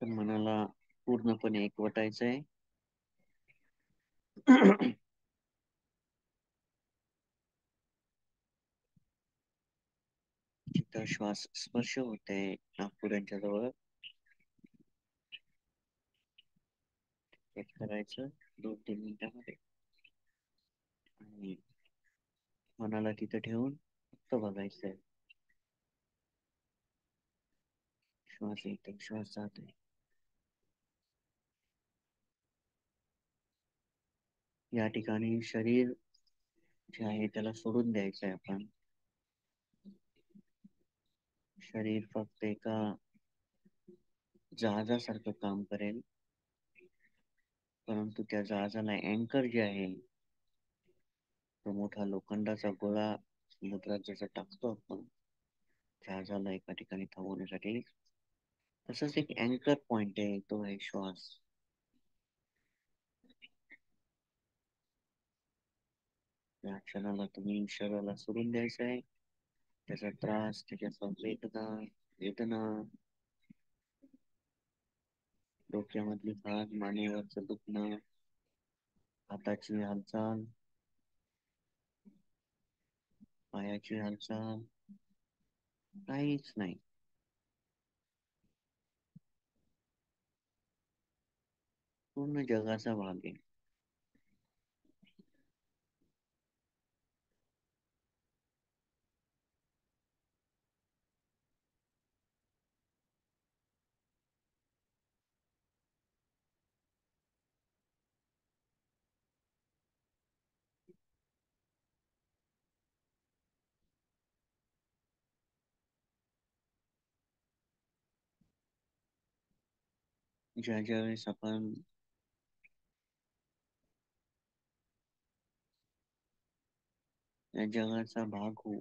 तर मनाला पूर्णपणे एकवटायचं आहे. जिथं श्वास स्पर्श होते नागपुरांच्या जवळ, हे करायचं 2-3 मिनिटांमध्ये. आणि मनाला तिथं ठेवून फक्त बघायचंय, श्वास येते श्वास जाते. या ठिकाणी शरीर जे आहे त्याला सोडून द्यायचं आहे आपण. शरीर फक्त एका जहाजासारखं काम करेल, परंतु त्या जहाजाला अँकर जे आहे, तो मोठा लोखंडाचा गोळा समुद्रात जसं टाकतो आपण जहाजाला एका ठिकाणी थांबवण्यासाठी, तसंच एक अँकर पॉइंट आहे, तो आहे श्वास. या क्षणाला तुम्ही शरीराला सोडून द्यायचं आहे. त्याचा त्रास, त्याच्या संवेदना, वेदना, डोक्यामधली भाग, मानेवरचं दुखणं, हाताची हालचाल, पायाची हालचाल, काहीच नाही. पूर्ण जगाचा भाग आहे. ज्या ज्या वेळेस आपण या जगाचा भाग होऊ,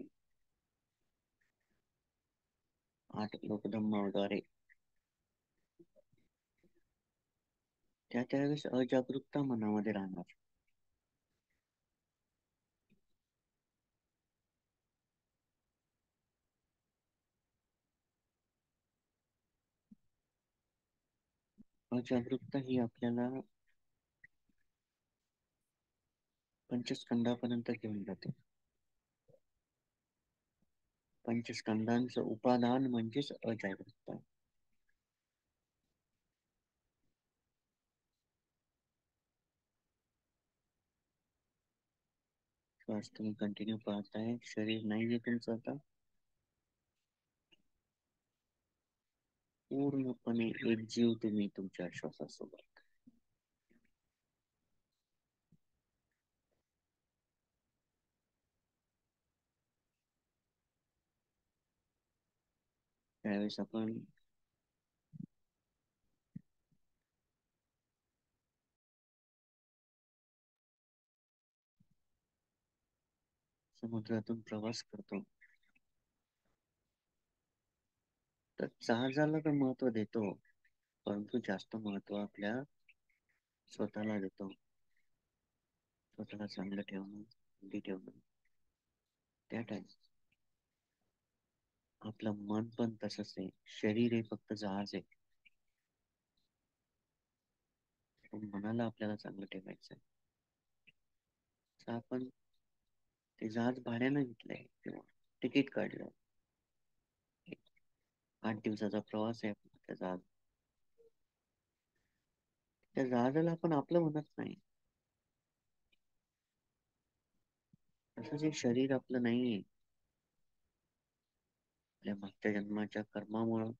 8 लोकधर्माद्वारे, त्या त्यावेळेस अजागरूकता मनामध्ये राहणार. अजागरूकता ही आपल्याला पंचस्कंदापर्यंत घेऊन जाते. पंचस्कंदांचं उपादान म्हणजेच अजागरूकता. श्वास तुम्ही कंटिन्यू पाहताय, शरीर नाही आहे तुमचं आता. पूर्णपणे एक जीव तुम्ही तुमच्या श्वासासोबत. त्यावेळेस आपण समुद्रातून प्रवास करतो, तर जहाजाला तर महत्व देतो, परंतु जास्त महत्व आपल्या स्वतःला देतो. स्वतःला चांगलं ठेवणं, हेल्दी ठेवणं. त्या टाइम आपलं मन पण तसंच आहे. शरीर हे फक्त जहाज आहे, पण मनाला आपल्याला चांगलं ठेवायचं आहे. तर आपण ते जहाज भाड्यानं घेतलंय किंवा तिकीट काढलं, 8 दिवसाचा प्रवास आहे आपला त्या जहाज. त्या जहाजाला आपण आपलं म्हणत नाही. तसंच हे शरीर आपलं नाहीये. आपल्या मागच्या जन्माच्या कर्मामुळं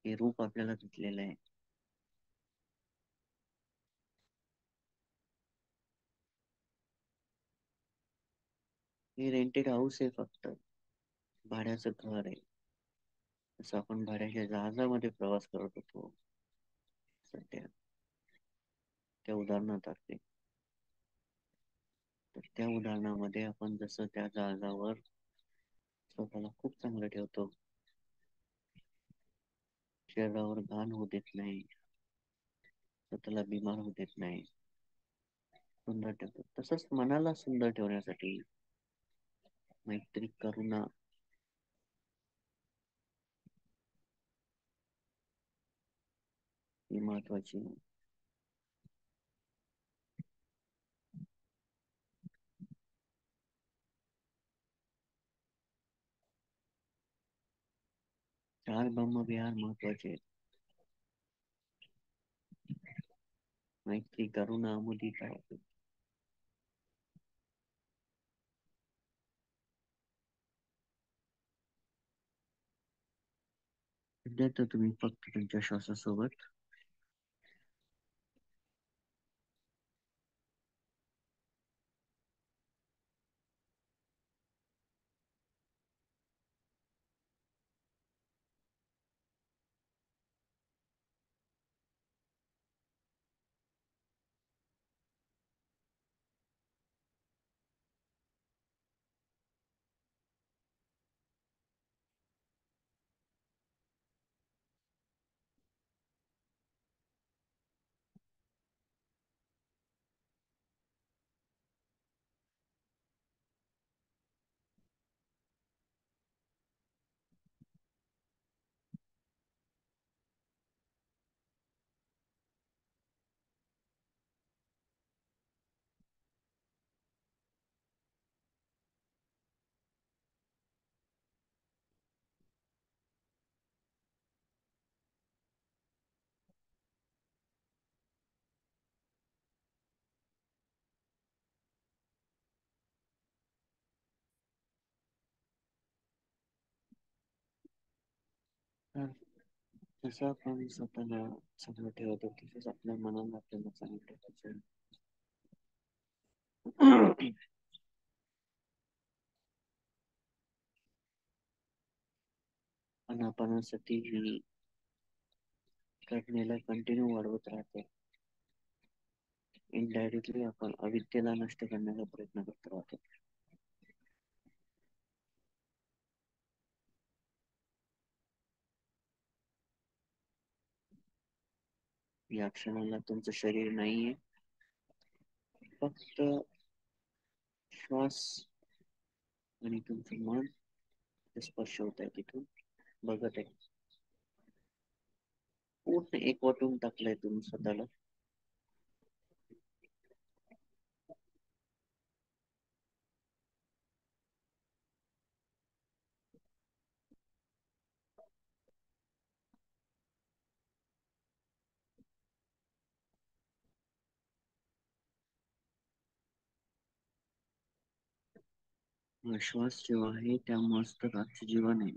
हे रूप आपल्याला घेतलेलं आहे. हे रेंटेड हाऊस आहे, फक्त भाड्याचं घर आहे. जसं आपण भाड्याच्या जहाजामध्ये प्रवास करत होतो सध्या, त्या उदाहरणार्थ, तर त्या उदाहरणामध्ये आपण जसं त्या जहाजावर स्वतःला खूप चांगलं ठेवतो, शरीरावर घाण होऊ देत नाही, स्वतःला बिमार होऊ देत नाही, सुंदर ठेवतात. तसंच मनाला सुंदर ठेवण्यासाठी मैत्री, करुणा ही महत्वाची आहे. चार ब्रह्मविहार महत्वाचे आहेत. मैत्री, करुणा, मुदिता. सध्या तर तुम्ही फक्त तुमच्या श्वासासोबत तर जसं आपण स्वतःला चांगलं ठेवतो तसंच आपल्या मनाला आपल्याला चांगलं ठेवायचं आहे. अनापानासाठी ही घटनेला कंटिन्यू वाढवत राहते. इनडायरेक्टली आपण अविद्येला नष्ट करण्याचा प्रयत्न करत राहतो. या क्षणाला तुमचं शरीर नाहीये, फक्त श्वास आणि तुमचं मन स्पर्श होत आहे तिथून बघत आहे. पूर्ण एक वाटून टाकलंय तुम्ही स्वतःला. श्वास जेव्हा आहे त्यामुळेच तर आजचं जीवन आहे.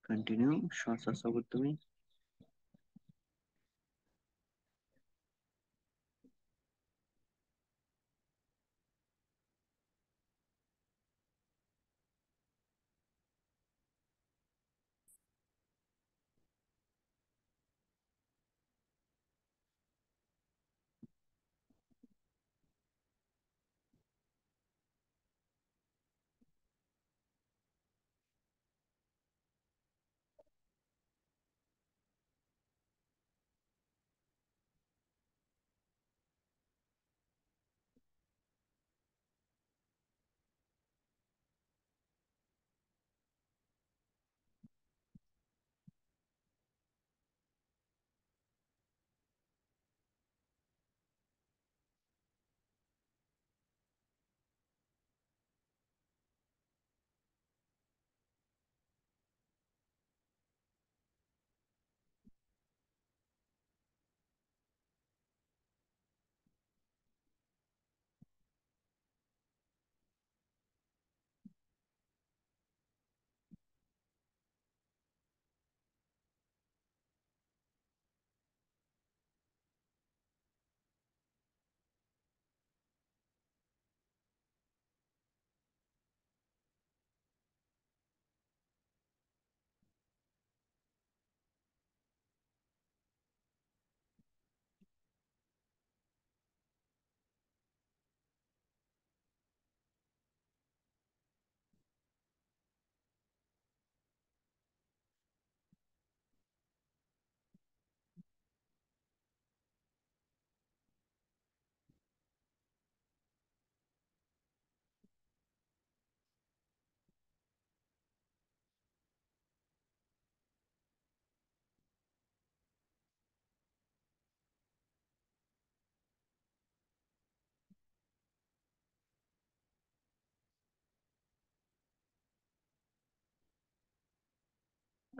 कंटिन्यू श्वासासोबत तुम्ही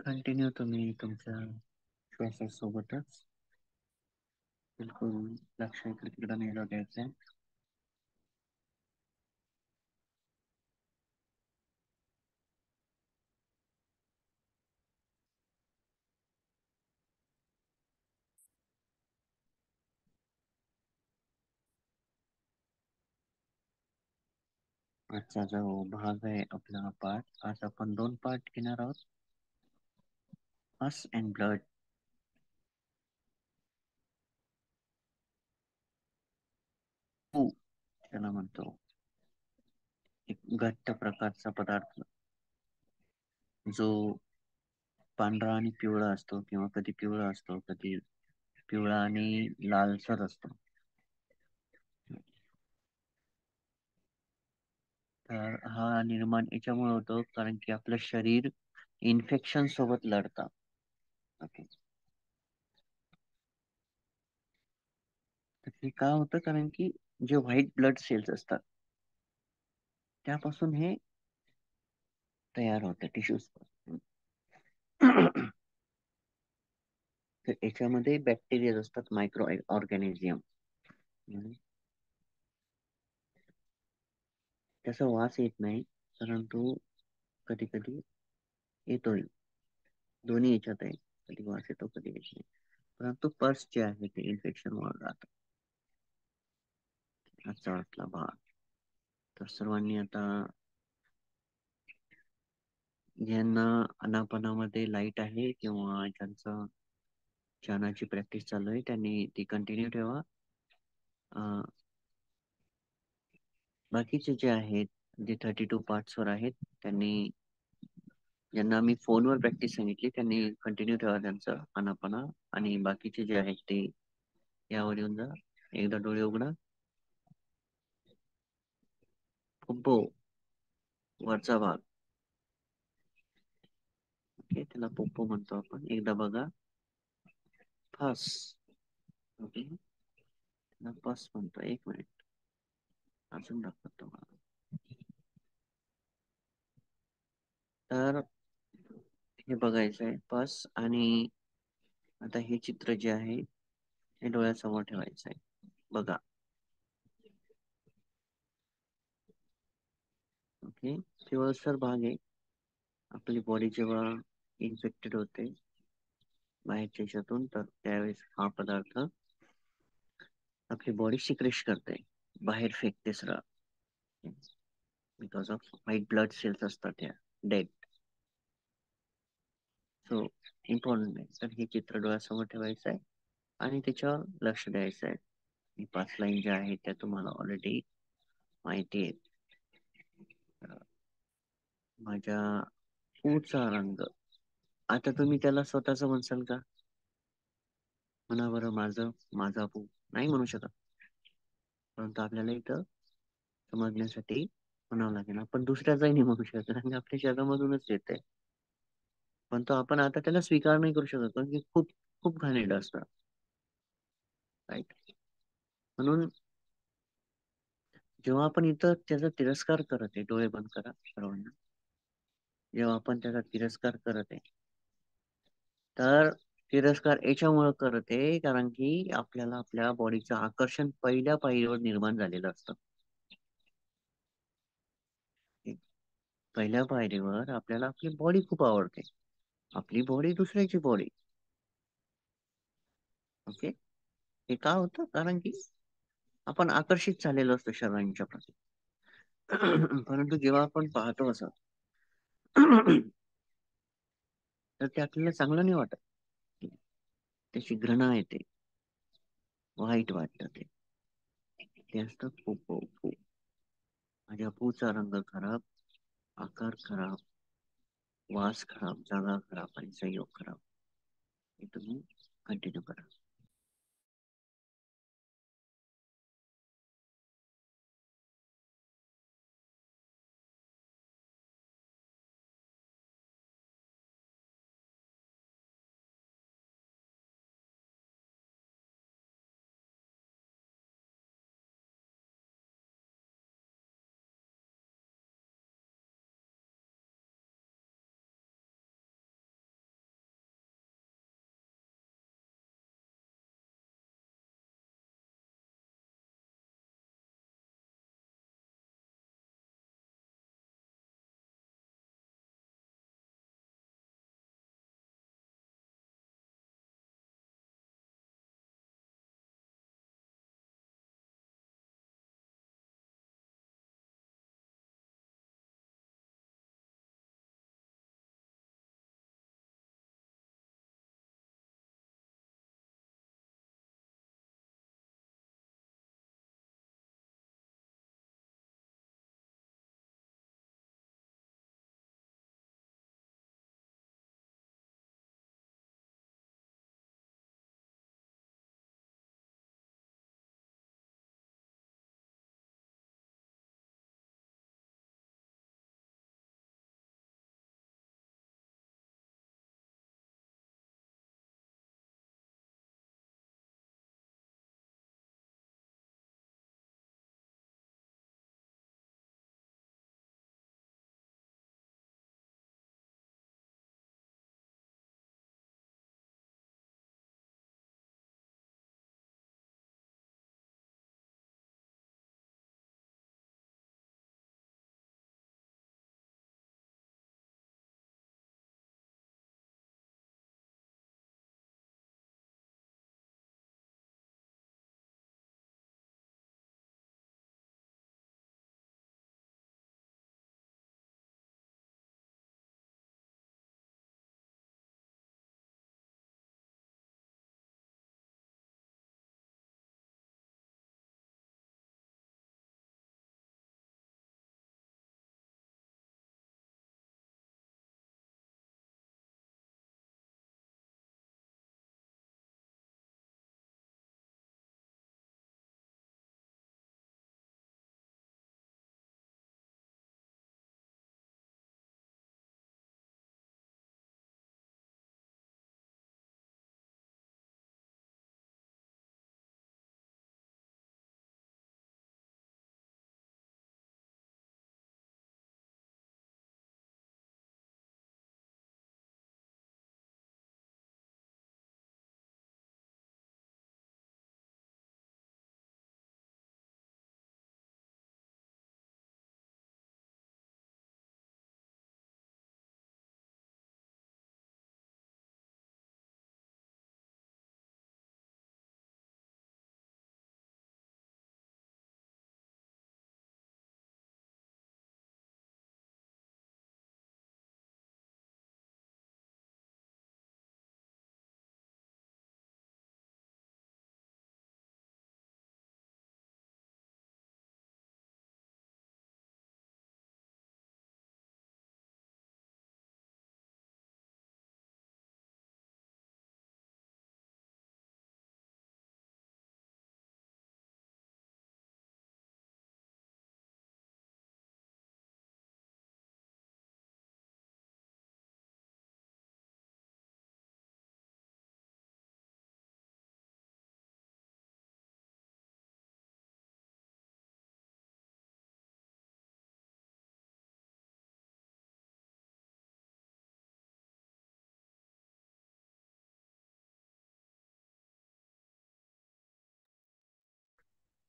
कंटिन्यू तुम्ही तुमच्या श्वासासोबतच बिलकुल लक्ष इकडे तिकडे नाही जाऊ द्यायचं. आजचा जो भाग आहे आपला पाठ, आज आपण दोन पाठ घेणार आहोत. पस अँड ब्लड. पू त्याला म्हणतो. एक घट्ट प्रकारचा पदार्थ जो पांढरा आणि पिवळा असतो, किंवा कधी पिवळा असतो, कधी पिवळा आणि लालसर असतो. तर हा निर्माण याच्यामुळे होतो कारण की आपलं शरीर इन्फेक्शन सोबत लढतं. ओके. तर हे का होतं, कारण की जे व्हाईट ब्लड सेल्स असतात त्यापासून हे तयार होतं टिश्यूज. तर याच्यामध्ये बॅक्टेरिया असतात, मायक्रो ऑर्गॅनिझम. त्याचा वास येत नाही, परंतु कधी कधी येतोय. दोन्ही याच्यात आहे, कधी वास येतो कधी येत नाही. परंतु पर्स जे आहे ते इन्फेक्शन वर राहतं. आजचा वाटला भाग. तर सर्वांनी आता, ज्यांना अनापनामध्ये लाईट आहे किंवा ज्यांचं ध्यानाची प्रॅक्टिस चालू आहे, त्यांनी ती कंटिन्यू ठेवा. बाकीचे जे आहेत, जे 32 पार्ट्स वर आहेत, त्यांनी, ज्यांना मी फोनवर प्रॅक्टिस सांगितली, त्यांनी कंटिन्यू ठेवा त्यांचं अनापना. आणि बाकीचे जे आहेत ते यावर येऊन जा. एकदा डोळे उघडा. फुब्बो वरचा भाग. ओके, त्याला पोप्पो म्हणतो आपण. एकदा बघा. फस. ओके, त्याला पस म्हणतो. एक मिनिट अजून दाखवतो तुम्हाला. तर हे बघायचं आहे पस. आणि आता हे चित्र जे आहे हे डोळ्यासमोर ठेवायचं आहे. बघा. ओके, पिवळसर भाग आहे. आपली बॉडी जेव्हा इन्फेक्टेड होते बाहेरच्या याच्यातून, तर त्यावेळेस हा पदार्थ आपली बॉडी सिक्रेश करते, बाहेर फेकते सरळ. Because of white blood cells असतात त्या डेड. सो इम्पॉर्टंट आहे. तर हे चित्र डोळ्यासमोर ठेवायचं आहे आणि त्याच्यावर लक्ष द्यायचं आहे. ही 5 लाईन ज्या आहेत त्या तुम्हाला ऑलरेडी माहिती आहे. माझ्या पूचा रंग. आता तुम्ही त्याला स्वतःच म्हणसाल का? म्हणा बरं, माझा पू. नाही म्हणू शकत. परंतु आपल्याला इथं समजण्यासाठी म्हणावं लागेल. आपण दुसऱ्याचाही नाही म्हणू शकत, आणि आपल्या शरीरामधूनच येते. पण तो आपण आता त्याला स्वीकार नाही करू शकत, कारण की खूप खूप घाणेरडं असतं. राईट. म्हणून जेव्हा आपण इथं त्याचा तिरस्कार करत आहे, डोळे बंद करा सर्वांना. जेव्हा आपण त्याचा तिरस्कार करत आहे, तर तिरस्कार याच्यामुळे करत आहे कारण की आपल्याला आपल्या बॉडीचं आकर्षण पहिल्या पायरीवर निर्माण झालेलं असतं. पहिल्या पायरीवर आपल्याला आपली बॉडी खूप आवडते. आपली बॉडी दुसऱ्याची बॉडी. ओके. हे का होतं, कारण की आपण आकर्षित झालेलो असतो शरीरांच्या प्रती. परंतु जेव्हा आपण पाहतो असं, तर ते आपल्याला चांगलं नाही वाटत. त्याची घृणा येते, वाईट वाटतं ते. ते असतं पू. माझ्या पूचा रंग खराब, आकार खराब, वास खराब, जागा खराब आणि संयोग खराब. हे तुम्ही कंटिन्यू करा.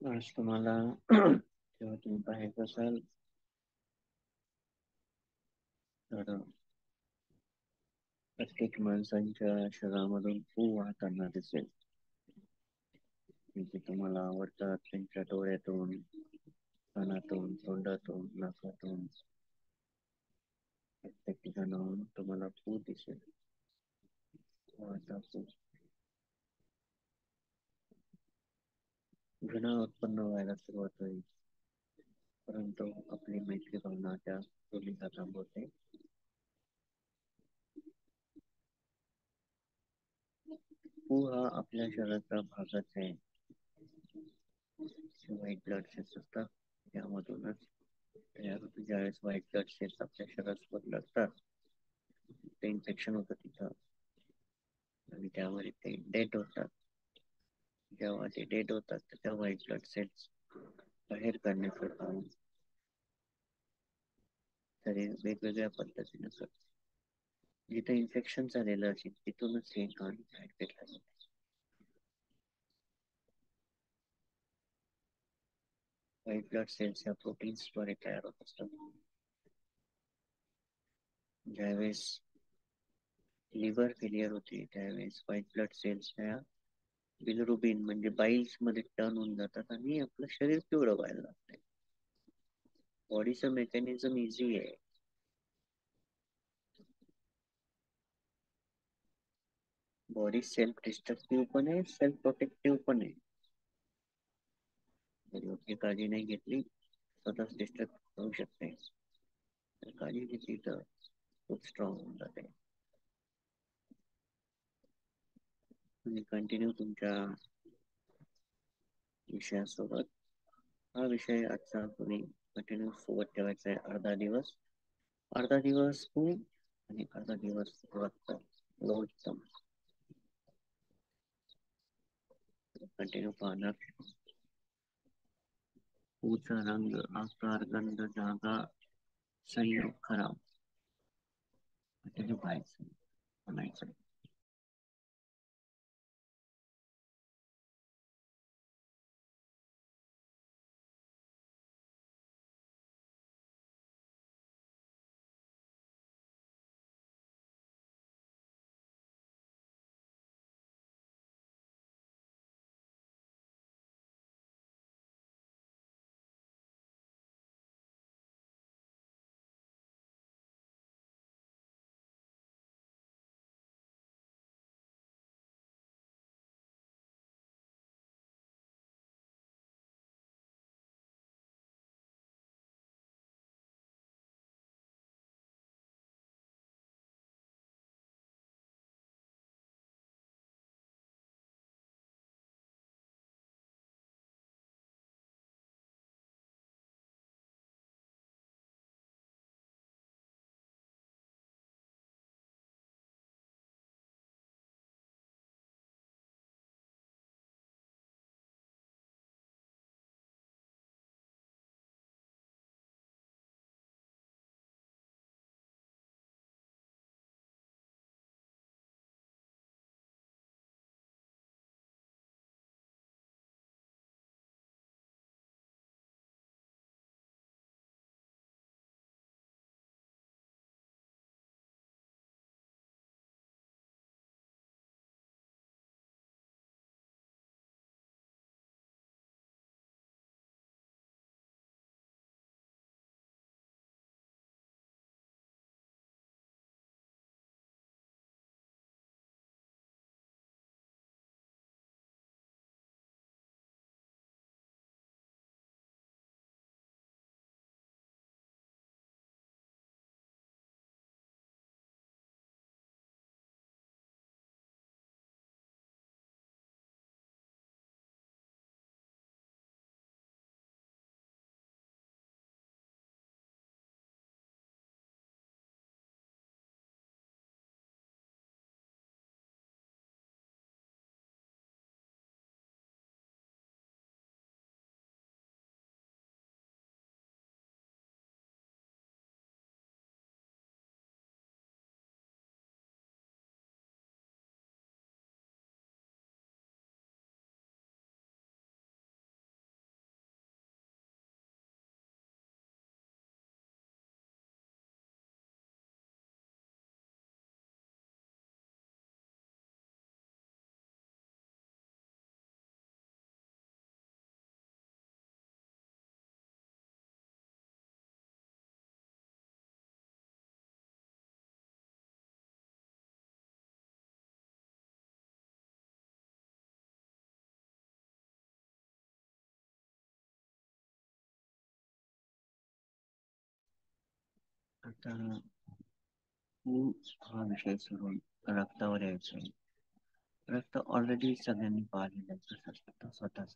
आज तुम्हाला जेव्हा तुम्ही बाहेर असाल तर प्रत्येक माणसांच्या शरीरामधून पू वाहताना दिसेल. जे तुम्हाला आवडतात त्यांच्या डोळ्यातून, कानातून, तोंडातून, नाकातून प्रत्येक ठिकाणाहून तुम्हाला पू दिसेल. वाहता पू. घृणा उत्पन्न व्हायला सुरुवात होईल, परंतु आपली मैत्री भावना त्या खोलीला थांबवते. पू हा आपल्या शरीराचा भागच आहे. व्हाईट ब्लड सेल्स असतात त्यामधूनच तयार होते. ज्यावेळेस व्हाईट ब्लड सेल्स आपल्या शरीरासोबत लढतात ते इन्फेक्शन होतं तिथं आणि त्यामुळे ते डेड होतात. जेव्हा ते डेड होतात तर त्या व्हाईट ब्लड सेल्स बाहेर काढण्याचं काम शरीर वेगवेगळ्या पद्धतीने करते. जिथे इन्फेक्शन झालेलं असेल तिथूनच हे काम बाहेर काढलं जाते. व्हाईट ब्लड सेल्स या प्रोटीन्सद्वारे तयार होत असतात. ज्यावेळेस लिव्हर फेलियर होते त्यावेळेस व्हाईट ब्लड सेल्स त्या बिलरुबिन म्हणजे बाईल्स मध्ये टर्न होऊन जातात आणि आपलं शरीर पिवळं व्हायला लागतं. बॉडीचं मेकॅनिझम इझी आहे. बॉडी सेल्फ डिस्ट्रक्टिव्ह पण आहे, सेल्फ प्रोटेक्टिव्ह पण आहे. जर योग्य काळजी नाही घेतली स्वतःच डिस्ट्रक्ट होऊ शकते. तर काळजी घेतली तर खूप स्ट्रॉंग होऊन जाते. तुम्ही कंटिन्यू तुमच्या विषयासोबत हा विषय आजचा तुम्ही कंटिन्यू सोबत ठेवायचा आहे. अर्धा दिवस खूप आणि अर्धा दिवस रक्त लोट कंटिन्यू पाहणार. पूचा रंग, आकार, गंध, जागा, संयोग खराब कंटिन्यू पाहायचं म्हणायचं. तर हा विषय सोडून रक्तावर यायचा आहे. रक्त ऑलरेडी सगळ्यांनी पाहिलेलं आहे कसं असतं स्वतःच.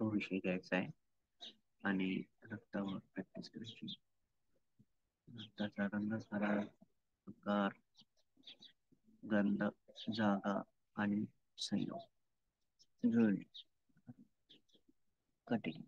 तो विषय घ्यायचा आहे आणि रक्तावर प्रॅक्टिस करायची. रक्ताचा रंग सारा आकार, गंध, जागा आणि संयोग जुळणे कठीण.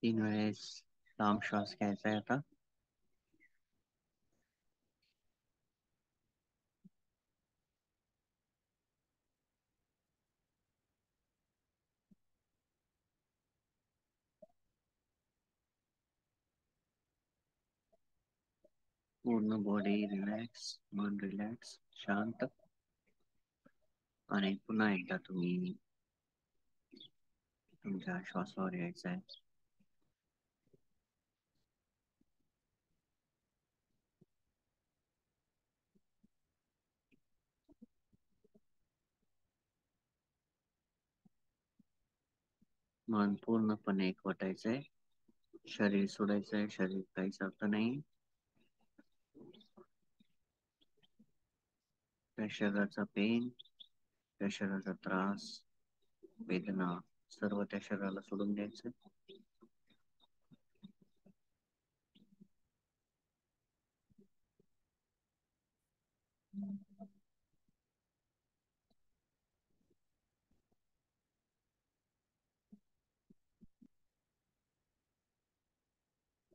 3 वेळेस लांब श्वास घ्यायचा आहे आता. पूर्ण बॉडी रिलॅक्स, मन रिलॅक्स, शांत. आणि पुन्हा एकदा तुम्ही तुमच्या श्वासावर यायचं आहे. मन पूर्णपणे एकवटायचंय. शरीर सोडायचंय. शरीर काहीच अर्थ नाही. त्या शरीराचा पेन, त्या शरीराचा त्रास, वेदना सर्व त्या शरीराला सोडून द्यायचं.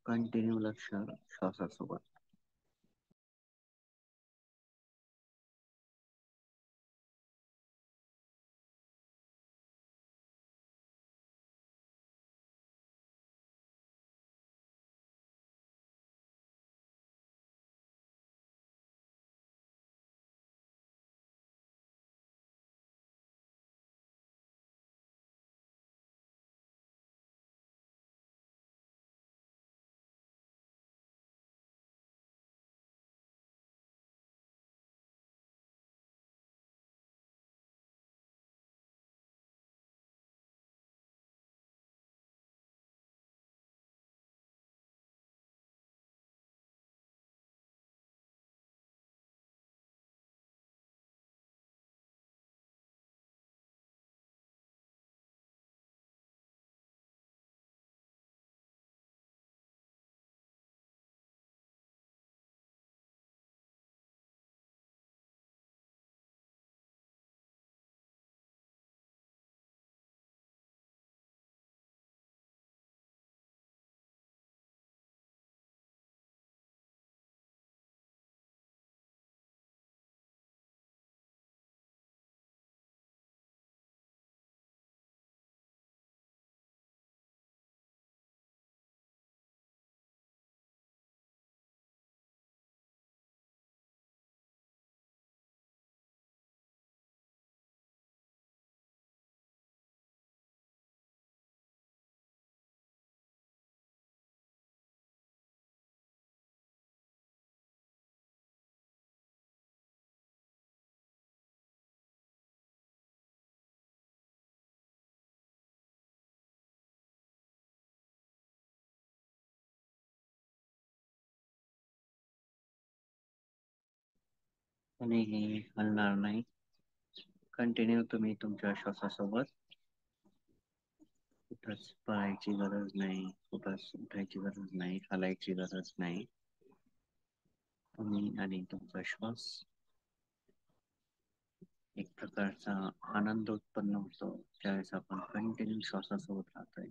कंटिन्यू लक्ष श्वासासोबत. आणि हे हलणार नाही. कंटिन्यू तुम्ही तुमच्या श्वासासोबत. कुठंच पळायची गरज नाही, कुठंच उठायची गरज नाही, हालायची गरज नाही. तुम्ही आणि तुमचा श्वास, एक प्रकारचा आनंद उत्पन्न होतो ज्यावेळेस आपण कंटिन्यू श्वासासोबत राहतोय.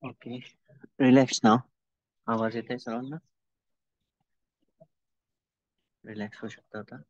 ओके. रिलॅक्स नाव. आवाज येत आहे सर्वांना? रिलॅक्स होऊ शकता आता.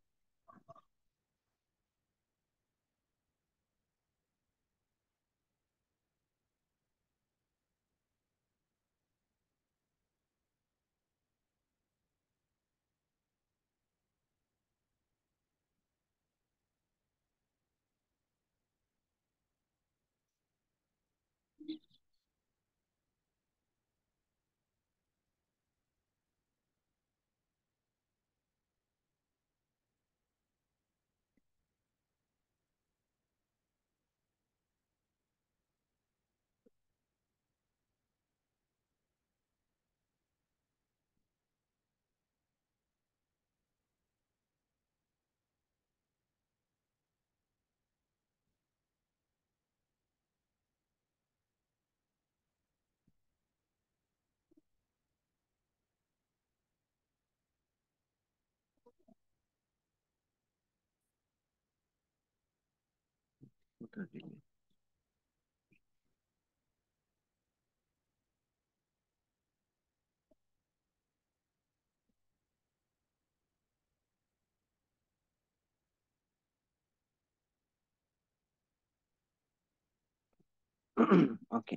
उत्तर दिली. ओके.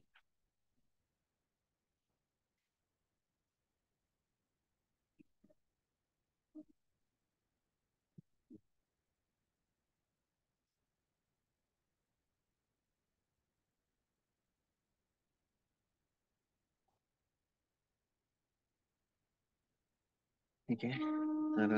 ठीक आहे. तर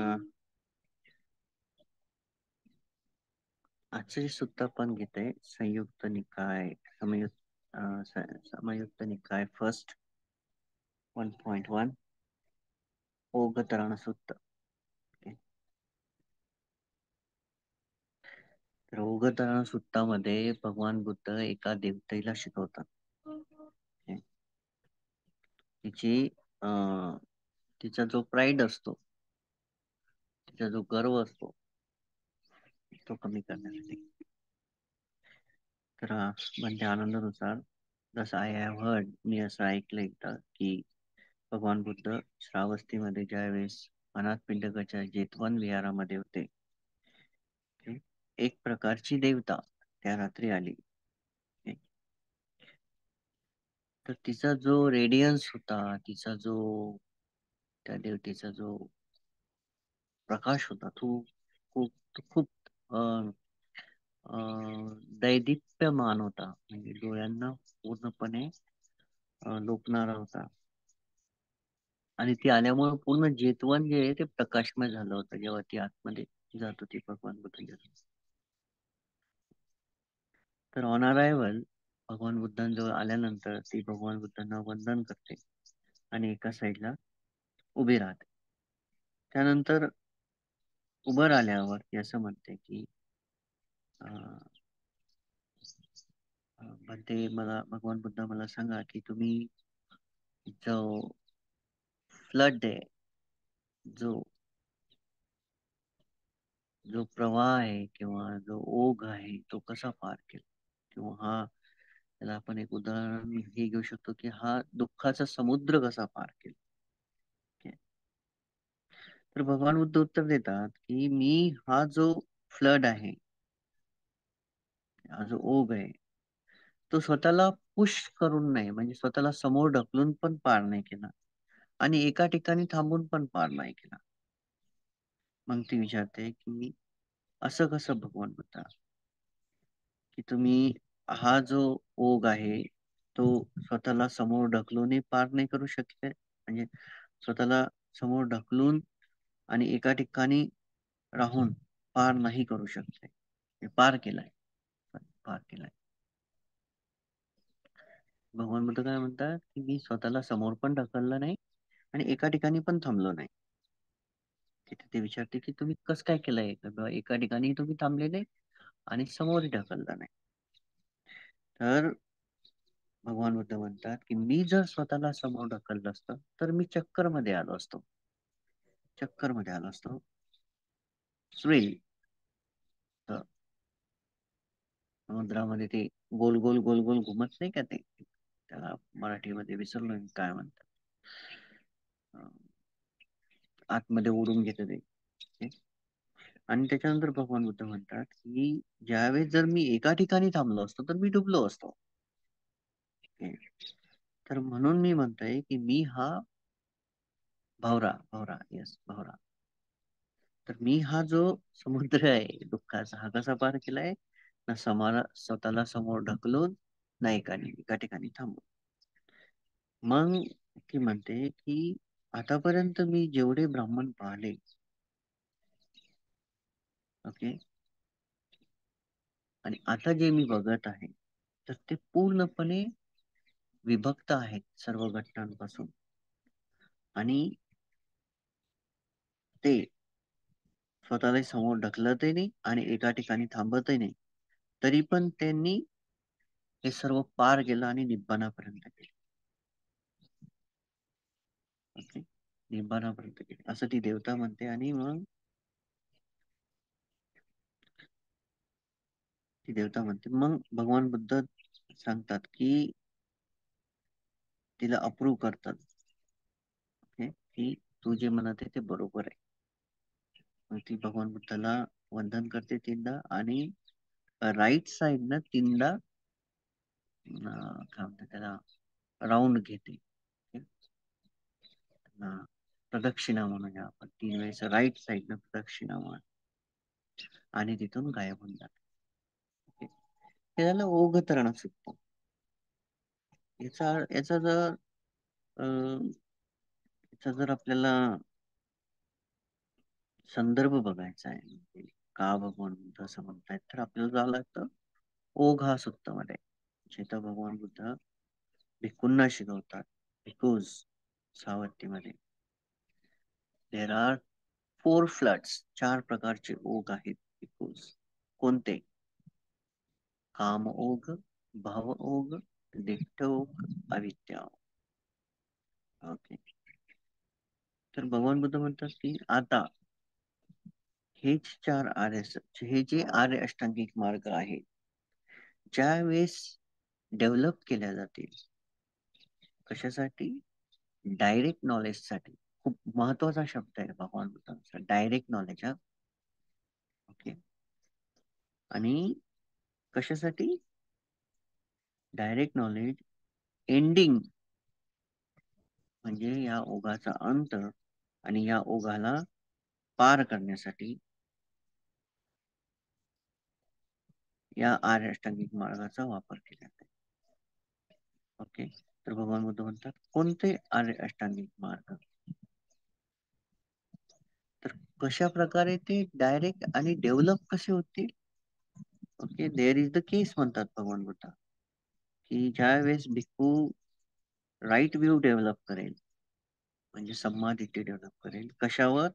आजचे जे सुत्त आपण घेतोय संयुक्त निकाय संयुक्त निकाय फर्स्ट 1.1 ओगतरण सुत्त. ओके. तर ओगतरण सुत्तामध्ये भगवान बुद्ध एका देवतेला शिकवतात. ओके. तिची अं, तिचा जो प्राईड असतो, तिचा जो गर्व असतो, तो कमी करण्यासाठी. तर म्हणजे आनंदानुसार, जसं आय हॅव हर्ड, मी असं ऐकलं एकदा की भगवान बुद्ध श्रावस्तीमध्ये ज्यावेळेस अनाथपिंडकाच्या जेतवन विहारामध्ये होते, okay, एक प्रकारची देवता त्या रात्री आली. okay. तर तिचा जो रेडियन्स होता, तिचा जो त्या देवतेचा जो प्रकाश होता, तो खूप अं, दैदिप्यमान होता, म्हणजे डोळ्यांना पूर्णपणे लोकणारा होता. आणि ती आल्यामुळे पूर्ण जेतवन जे आहे ते प्रकाशमय झालं होतं जेव्हा ती आतमध्ये जात होती भगवान बुद्धांच्या. तर ऑन अरायव्हल भगवान बुद्धांजवळ आल्यानंतर ती भगवान बुद्धांना वंदन करते आणि एका साईडला उभी राहते. त्यानंतर उभं राहिल्यावर ती असं म्हणते की अं, म्हणते, मला भगवान बुद्ध मला सांगा की तुम्ही जो फ्लड आहे, जो जो प्रवाह आहे किंवा जो ओघ आहे तो कसा पार केला, किंवा त्याला आपण एक उदाहरण हे घेऊ शकतो की हा दुःखाचा समुद्र कसा पार केला. Okay. तर भगवान बुद्ध उत्तर देतात की मी हा जो फ्लड आहे, हा जो ओघ आहे, तो स्वतःला पुश करून नाही, म्हणजे स्वतःला समोर ढकलून पण पार नाही केला आणि एका ठिकाणी थांबून पण पार नाही केला. मग ती विचारते की असं कसं भगवान बुद्धा, की तुम्ही हा जो ओघ आहे तो स्वतःला समोर ढकलूनही पार नाही करू शकले, म्हणजे स्वतःला समोर ढकलून आणि एका ठिकाणी राहून पार नाही करू शकले, पार केलाय, पार केलाय. भगवान बुद्ध काय म्हणतात की मी स्वतःला समोर पण ढकललं नाही आणि एका ठिकाणी पण थांबलो नाही. तिथे ते विचारते की तुम्ही कसं काय केलंय, एका ठिकाणी तुम्ही थांबले नाही आणि समोर ढकललं नाही. तर भगवान बुद्ध म्हणतात की मी जर स्वतःला समोर ढकललं असतं तर मी चक्कर मध्ये आलो असतो, चक्कर मध्ये आलो असतो. स्विल, समुद्रामध्ये ते गोल गोल गोल गोल घुमत नाही का ते, त्याला मराठीमध्ये विसरलो मी काय म्हणतात, अं, आतमध्ये ओढून घेतं ते. ओके. आणि त्याच्यानंतर भगवान बुद्ध म्हणतात की ज्यावेळेस जर मी एका ठिकाणी थांबलो असतो तर मी डुबलो असतो. ओके. तर म्हणून मी म्हणतोय की मी हा भावरा, भावरा, येस भावरा, तर मी हा जो समुद्र आहे दुःखाचा, हा कसा पार केलाय ना, स्वतःला समोर ढकलून, ना एका ठिकाणी थांबून. मग ती म्हणते की आतापर्यंत मी जेवढे ब्राह्मण पाहिले, ओके, आणि आता जे मी बघत आहे, तर ते पूर्णपणे विभक्त आहेत सर्व घटनांपासून. आणि ते स्वतःला समोर ढकलतही नाही आणि एका ठिकाणी थांबतही नाही, तरी पण त्यांनी हे सर्व पार केलं आणि निब्बाणापर्यंत गेले. ओके. निब्बाणापर्यंत गेले असं ती देवता म्हणते. आणि मग ती देवता म्हणते, मग भगवान बुद्ध सांगतात की तिला अप्रूव्ह करतात, ओके, की तू जे म्हणत आहे ते बरोबर आहे. मग ती भगवान बुद्धाला वंदन करते तीनदा आणि राईट साइड न तीनदा काय म्हणतात त्याला, राऊंड घेते. ओके? प्रदक्षिणा म्हणूया आपण, 3 वेळेस राईट साइड न प्रदक्षिणा म्हणून, आणि तिथून गायब होऊन जाते. ओके. हे झालं ओघ सुटतो. याचा जर याचा जर आपल्याला संदर्भ बघायचा आहे, म्हणजे का भगवान बुद्ध असं म्हणतायत, तर आपल्याला जावं लागतं ओघ सुक्त मध्ये, जिथं भगवान बुद्ध भिक्खूंना शिकवतात. भिक्खूज सावत्तीमध्ये देर आर 4 फ्लड्स, 4 प्रकारचे ओघ आहेत भिक्खूज. कोणते? काम ओघ, भाव ओघ, दिट्ठ ओघ, अविद्या. ओके. तर भगवान बुद्ध म्हणतात की आता हेच 4 आर्य, हे जे आर्य अष्टांगिक मार्ग आहेत, ज्या वेळेस डेव्हलप केल्या जातील, कशासाठी? डायरेक्ट नॉलेज साठी. खूप महत्वाचा शब्द आहे भगवान बुद्धांचा, डायरेक्ट नॉलेज. हा. ओके. आणि कशासाठी? डायरेक्ट नॉलेज एंडिंग, म्हणजे या ओघाचा अंत, आणि या ओघाला पार करण्यासाठी या आर्य अष्टांगिक मार्गाचा वापर केला जातो. ओके. तर भगवान बुद्ध म्हणतात कोणते आर्य अष्टांगिक मार्ग, तर कशा प्रकारे ते डायरेक्ट आणि डेव्हलप कसे होतील. ओके. देअर इज द केस म्हणतात भगवान बुद्ध, की ज्या वेळेस भिक्खू राईट व्ह्यू डेव्हलप करेल, म्हणजे संमादिटी डेव्हलप करेल, कशावर?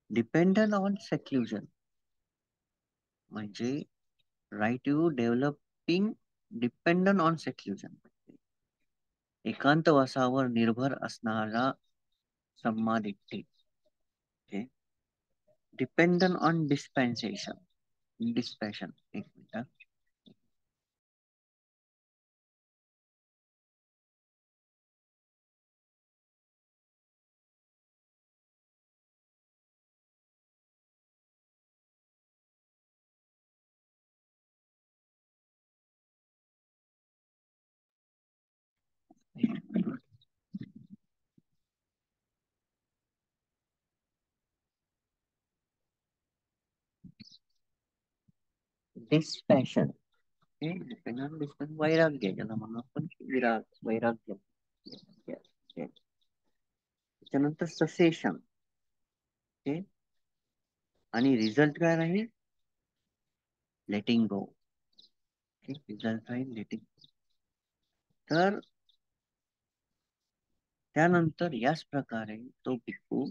डिपेंडंट ऑन सेक्ल्युजन, म्हणजे right view developing dependent on seclusion, एकांतवासावर निर्भर असणारा संमादिटी. Okay. Dependent on dispensation, dispassion, एक मिनिट. डिस्पॅशन, डिपेंडंट डिस्पॅशन, वैराग्य ज्याला म्हणून आपण, वैराग्य. त्याच्यानंतर ससेशन. ओके. आणि रिझल्ट काय राहील? लेटिंग गो. रिझल्ट राहील लेटिंग. तर त्यानंतर याच प्रकारे तो भिक्खू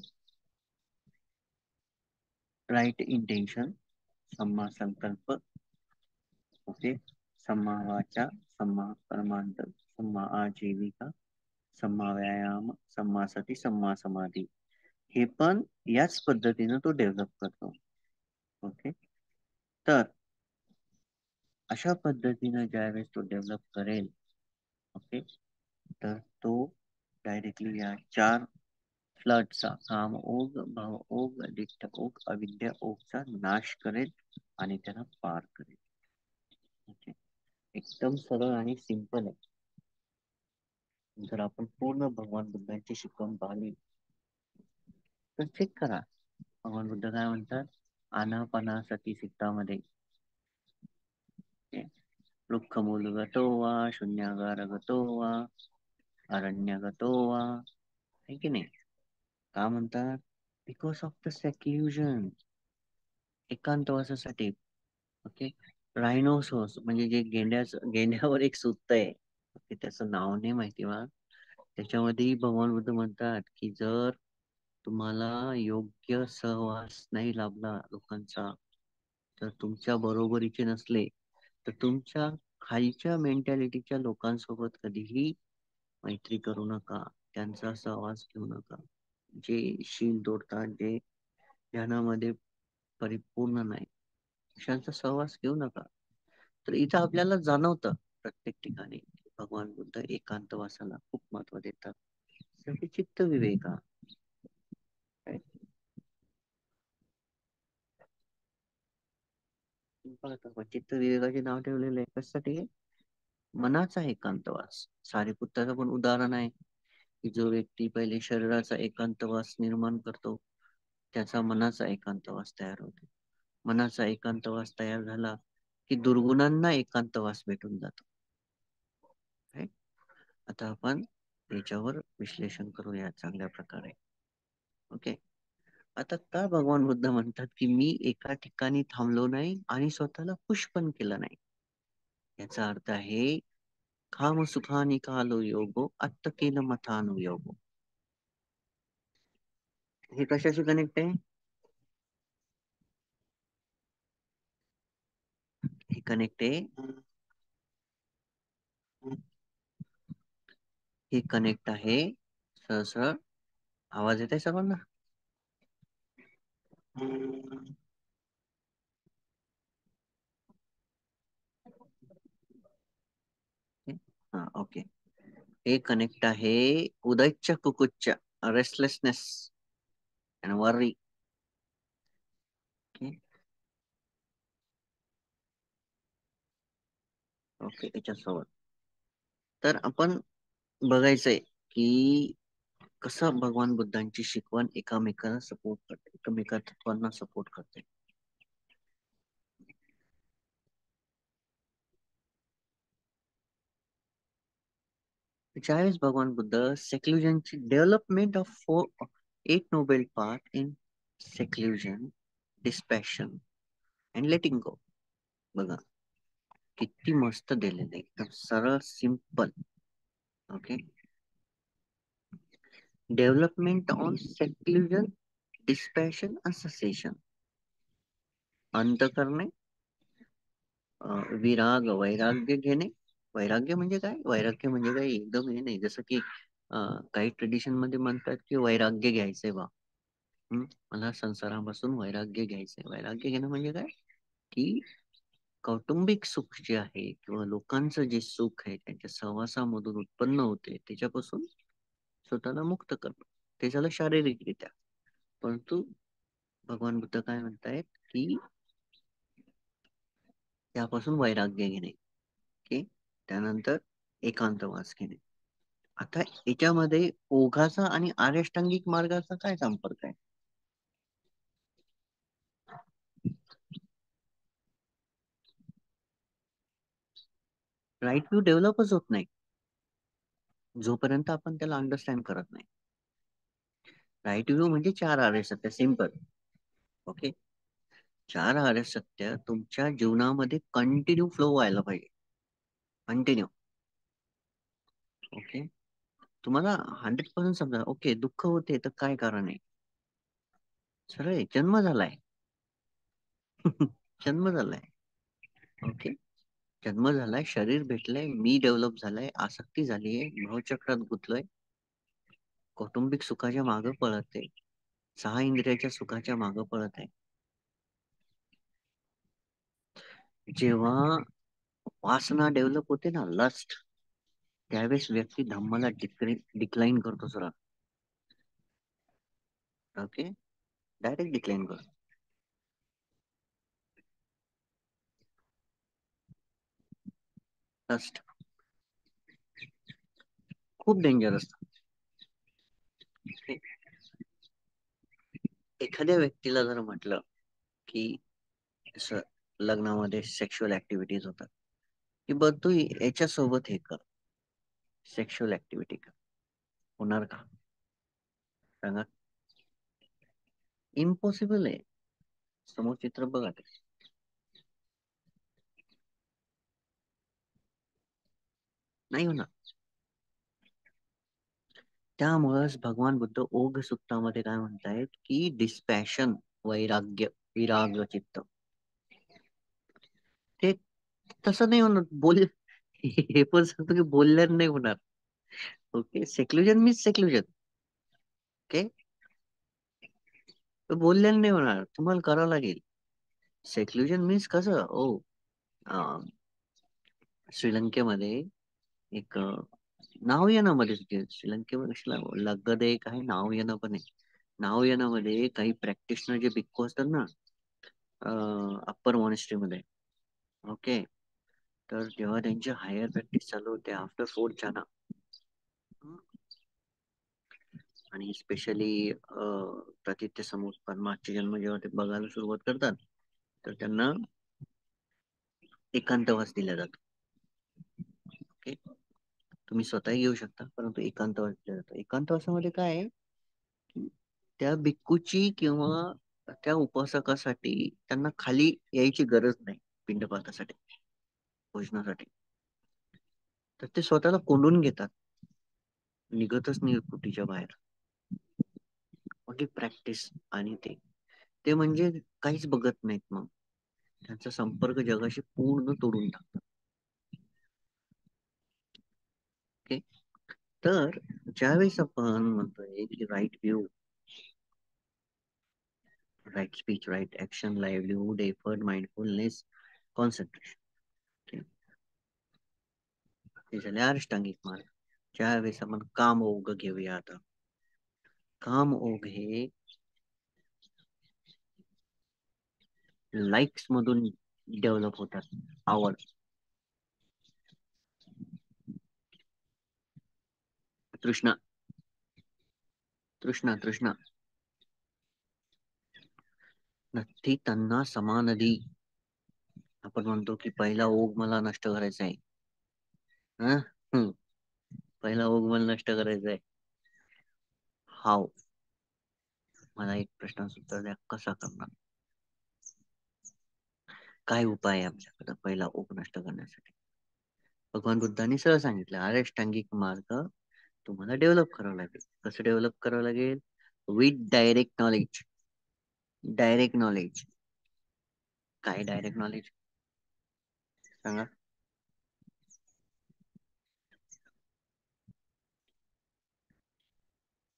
राईट इंटेन्शन, सम्मा संकल्प, ओके, सम्मा वाचा, सम्मा कर्मांत, सम्मा आजीविका, सम्मा व्यायाम, सम्मा सती, सम्मा समाधी, हे पण याच पद्धतीनं तो डेव्हलप करतो. ओके. तर अशा पद्धतीनं ज्यावेळेस तो डेव्हलप करेल, ओके, तर तो डायरेक्टली या चार फ्लडचा काम ओघ भाव ओघ दिट्ठ ओघ अविद्या ओघचा नाश करेल आणि त्याला पार करेल. ओके. एकदम सरळ आणि सिंपल आहे. जर आपण पूर्ण भगवान बुद्धांची शिकवण पाहिली तर चेक करा भगवान बुद्ध काय म्हणतात. आनापानासती सिद्धामध्ये वृक्षमूलगतो वा शून्यागारगतो वा अरण्यगतो वा, है की नाही. का म्हणतात? बिकॉज ऑफ द सेक्ल्युजन, एकांतवासासाठी. ओके. रायनोसोस म्हणजे जे गेंड्यावर एक सुत्त आहे, ओके, त्याचं नाव नाही माहिती मला. त्याच्यामध्येही भगवान बुद्ध म्हणतात की जर तुम्हाला योग्य सहवास नाही लाभला लोकांचा, तर तुमच्या बरोबरीचे नसले, तर तुमच्या खालच्या मेंटॅलिटीच्या लोकांसोबत कधीही मैत्री करू नका, त्यांचा सहवास घेऊ नका. जे शील तोडतात, जे ध्यानामध्ये परिपूर्ण नाही, अशांचा सहवास घेऊ नका. तर इथं आपल्याला जाणवतं प्रत्येक ठिकाणी भगवान बुद्ध एकांतवासाला खूप महत्व देतात. शेवटी चित्त विवेका, चित्त विवेकाचे नाव ठेवलेलं आहे कशासाठी? मनाचा एकांतवास. सारीपुत्ताचं पण उदाहरण आहे की जो व्यक्ती पहिले शरीराचा एकांतवास निर्माण करतो, त्याचा मनाचा एकांतवास तयार होतो. मनाचा एकांतवास तयार झाला की दुर्गुणांना एकांतवास भेटून जातो. Right? आता आपण याच्यावर विश्लेषण करूया चांगल्या प्रकारे. ओके. आता का भगवान बुद्ध म्हणतात की मी एका ठिकाणी थांबलो नाही आणि स्वतःला खुश पण केलं नाही? याचा अर्थ आहे काम सुखानी कालो योगो अत्त केलं मथानुयोगो. हे कशाशी कनेक्ट आहे? हे कनेक्ट आहे, हे कनेक्ट आहे सहसळ. आवाज येत आहे सर्वांना? हा, ओके. हे कनेक्ट आहे उदयच्या कुकुच्या रेस्टलेसनेस अँड वर्री. ओके, याच्यासोबत तर आपण बघायचंय की कसं भगवान बुद्धांची शिकवण एकामेकांना सपोर्ट करते, एकमेका तत्वांना सपोर्ट करते. ज्यावेळेस भगवान बुद्ध सेक्ल्युजनची development of 8 noble part in seclusion, dispassion and letting go, बघा किती मस्त दिलेलं, एकदम सरळ simple. Okay. Development on seclusion, dispassion and cessation. अंत करणे, विराग वैराग्य घेणे. वैराग्य म्हणजे काय? वैराग्य म्हणजे काय एकदम हे नाही, जसं की काही ट्रेडिशन मध्ये म्हणतात की वैराग्य घ्यायचंय बा. मला संसारापासून वैराग्य घ्यायचंय. वैराग्य घेणं म्हणजे काय? की कौटुंबिक सुख जे आहे किंवा लोकांचं जे सुख आहे त्यांच्या सहवासामधून उत्पन्न होते त्याच्यापासून स्वतःला मुक्त करणं, ते झालं शारीरिकरित्या. परंतु भगवान बुद्ध काय म्हणतायत की त्यापासून वैराग्य घेणे, ओके, त्यानंतर एकांतवास घेणे. आता याच्यामध्ये ओघाचा आणि आर्याष्टांगिक मार्गाचा काय संपर्क आहे? राईट व्ह्यू डेव्हलपच होत नाही जोपर्यंत आपण त्याला अंडरस्टँड करत नाही. राईट व्ह्यू म्हणजे चार आर्य सत्य, सिंपल. ओके. चार आर्य सत्य तुमच्या जीवनामध्ये कंटिन्यू फ्लो व्हायला पाहिजे, कंटिन्यू. ओके. तुम्हाला 100% समजा, ओके दुःख होते तर काय कारण आहे? सरळ आहे, जन्म झालाय. जन्म झालाय. ओके. जन्म झालाय, शरीर भेटलंय, मी डेव्हलप झालाय, आसक्ती झालीय, भावचक्रात गुंतलोय, कौटुंबिक सुखाच्या मागे पळत आहे, 6 इंद्रियाच्या सुखाच्या मागे पळत आहे. जेव्हा वासना डेव्हलप होते ना, लस्ट, त्यावेळेस व्यक्ती धम्माला डिक्लाइन करतो सर. ओके, डायरेक्ट डिक्लाइन करतो. ट्रस्ट खूप डेंजर असतं. एखाद्या व्यक्तीला जर म्हटलं की असं लग्नामध्ये सेक्शुअल ऍक्टिव्हिटीज होतात, की बघ तू याच्यासोबत हे कर, सेक्शुअल ऍक्टिव्हिटी कर, होणार का? सांगा. इम्पॉसिबल आहे. समोर चित्र बघा ते. नाही होणार. त्यामुळेच भगवान बुद्ध ओघ सुक्तामध्ये काय म्हणतायत की डिस्पॅशन, वैराग्य, विराग चित्त, ते तसं नाही होणार. हे पण सांगतो की बोलल्याने नाही होणार. Okay, seclusion means seclusion. Okay, बोलल्याने नाही होणार, तुम्हाला करावं लागेल. सेक्लुजन मीन्स कसं ओ, श्रीलंकेमध्ये एक नाव येणं मध्ये श्रीलंकेमध्ये लगदे काही नाव येणं पण आहे. नाव येणं मध्ये काही प्रॅक्टिशनर जे भिक्खू असतात ना, अप्पर मॉनेस्ट्री मध्ये. ओके, तर जेव्हा त्यांची हायर प्रॅक्टिस चालू होते आफ्टर फोर्थ चाना, आणि स्पेशली प्रतिथ्य समूह परमार्थ जन्म जेव्हा ते बघायला सुरुवात करतात, तर त्यांना एकांतवास दिला जातो. ओके, तुम्ही स्वतःही घेऊ शकता, परंतु एकांतवास दिला जातो. एकांतवासामध्ये काय आहे की त्या भिक्खूची किंवा त्या उपासकासाठी त्यांना खाली यायची गरज नाही पिंडपातासाठी, भोजनासाठी. तर ते स्वतःला कोंडून घेतात, निघतच नाही कुटीच्या बाहेर. Only practice. आणि ते ते म्हणजे काहीच बघत नाहीत मग, त्यांचा संपर्क जगाशी पूर्ण तोडून टाकतात. ओके, तर ज्यावेळेस आपण म्हणतोय की right view, right speech, right action, livelihood, effort, mindfulness, concentration, हे झाले अष्टांगिक मार्ग. ज्यावेळेस आपण काम ओघ घेऊया आता. काम ओघ हे लाईक्स मधून डेव्हलप होतात. आवड, तृष्णा, तृष्णा, तृष्णा, नक्की त्यांना समानधी. आपण म्हणतो की पहिला ओघ मला नष्ट करायचा आहे. हं? हं. पहिला ओघ मला नष्ट करायचा आहे. हाव? मला एक प्रश्नाचं उत्तर द्या, कसा करणार? काय उपाय आहे आमच्याकडे पहिला ओघ नष्ट करण्यासाठी? भगवान बुद्धांनी सरळ सांगितलं, अष्टांगिक मार्ग तुम्हाला डेव्हलप करावं लागेल. कसं डेव्हलप करावं लागेल? With direct knowledge. Direct knowledge. काय डायरेक्ट नॉलेज? सांगा.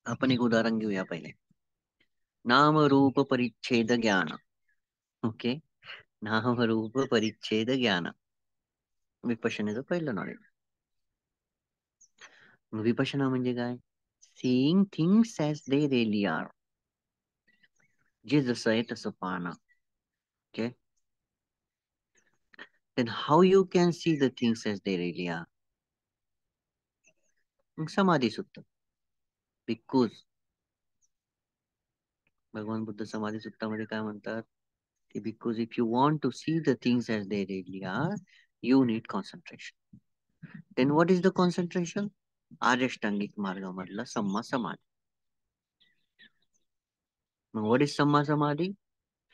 आपण एक उदाहरण घेऊया पहिले. नाम रूप परिच्छेद ज्ञान. ओके, नाम रूप परिच्छेद ज्ञान, विपश्यनेचं पहिलं नॉलेज. विपश्यना म्हणजे काय? Seeing things as they really are. जे जसं आहे तसं पाहणं. Okay, then how you can see the things as they really are? मग समाधी सुक्त. बिकॉज भगवान बुद्ध समाधी सुक्तामध्ये काय म्हणतात की because if you want to see the things as they really are, you need concentration. Then what is the concentration? आर्यष्टांगिक मार्गामधला सम्मा समाधी. मग व्हॉट इज सम्मा समाधी?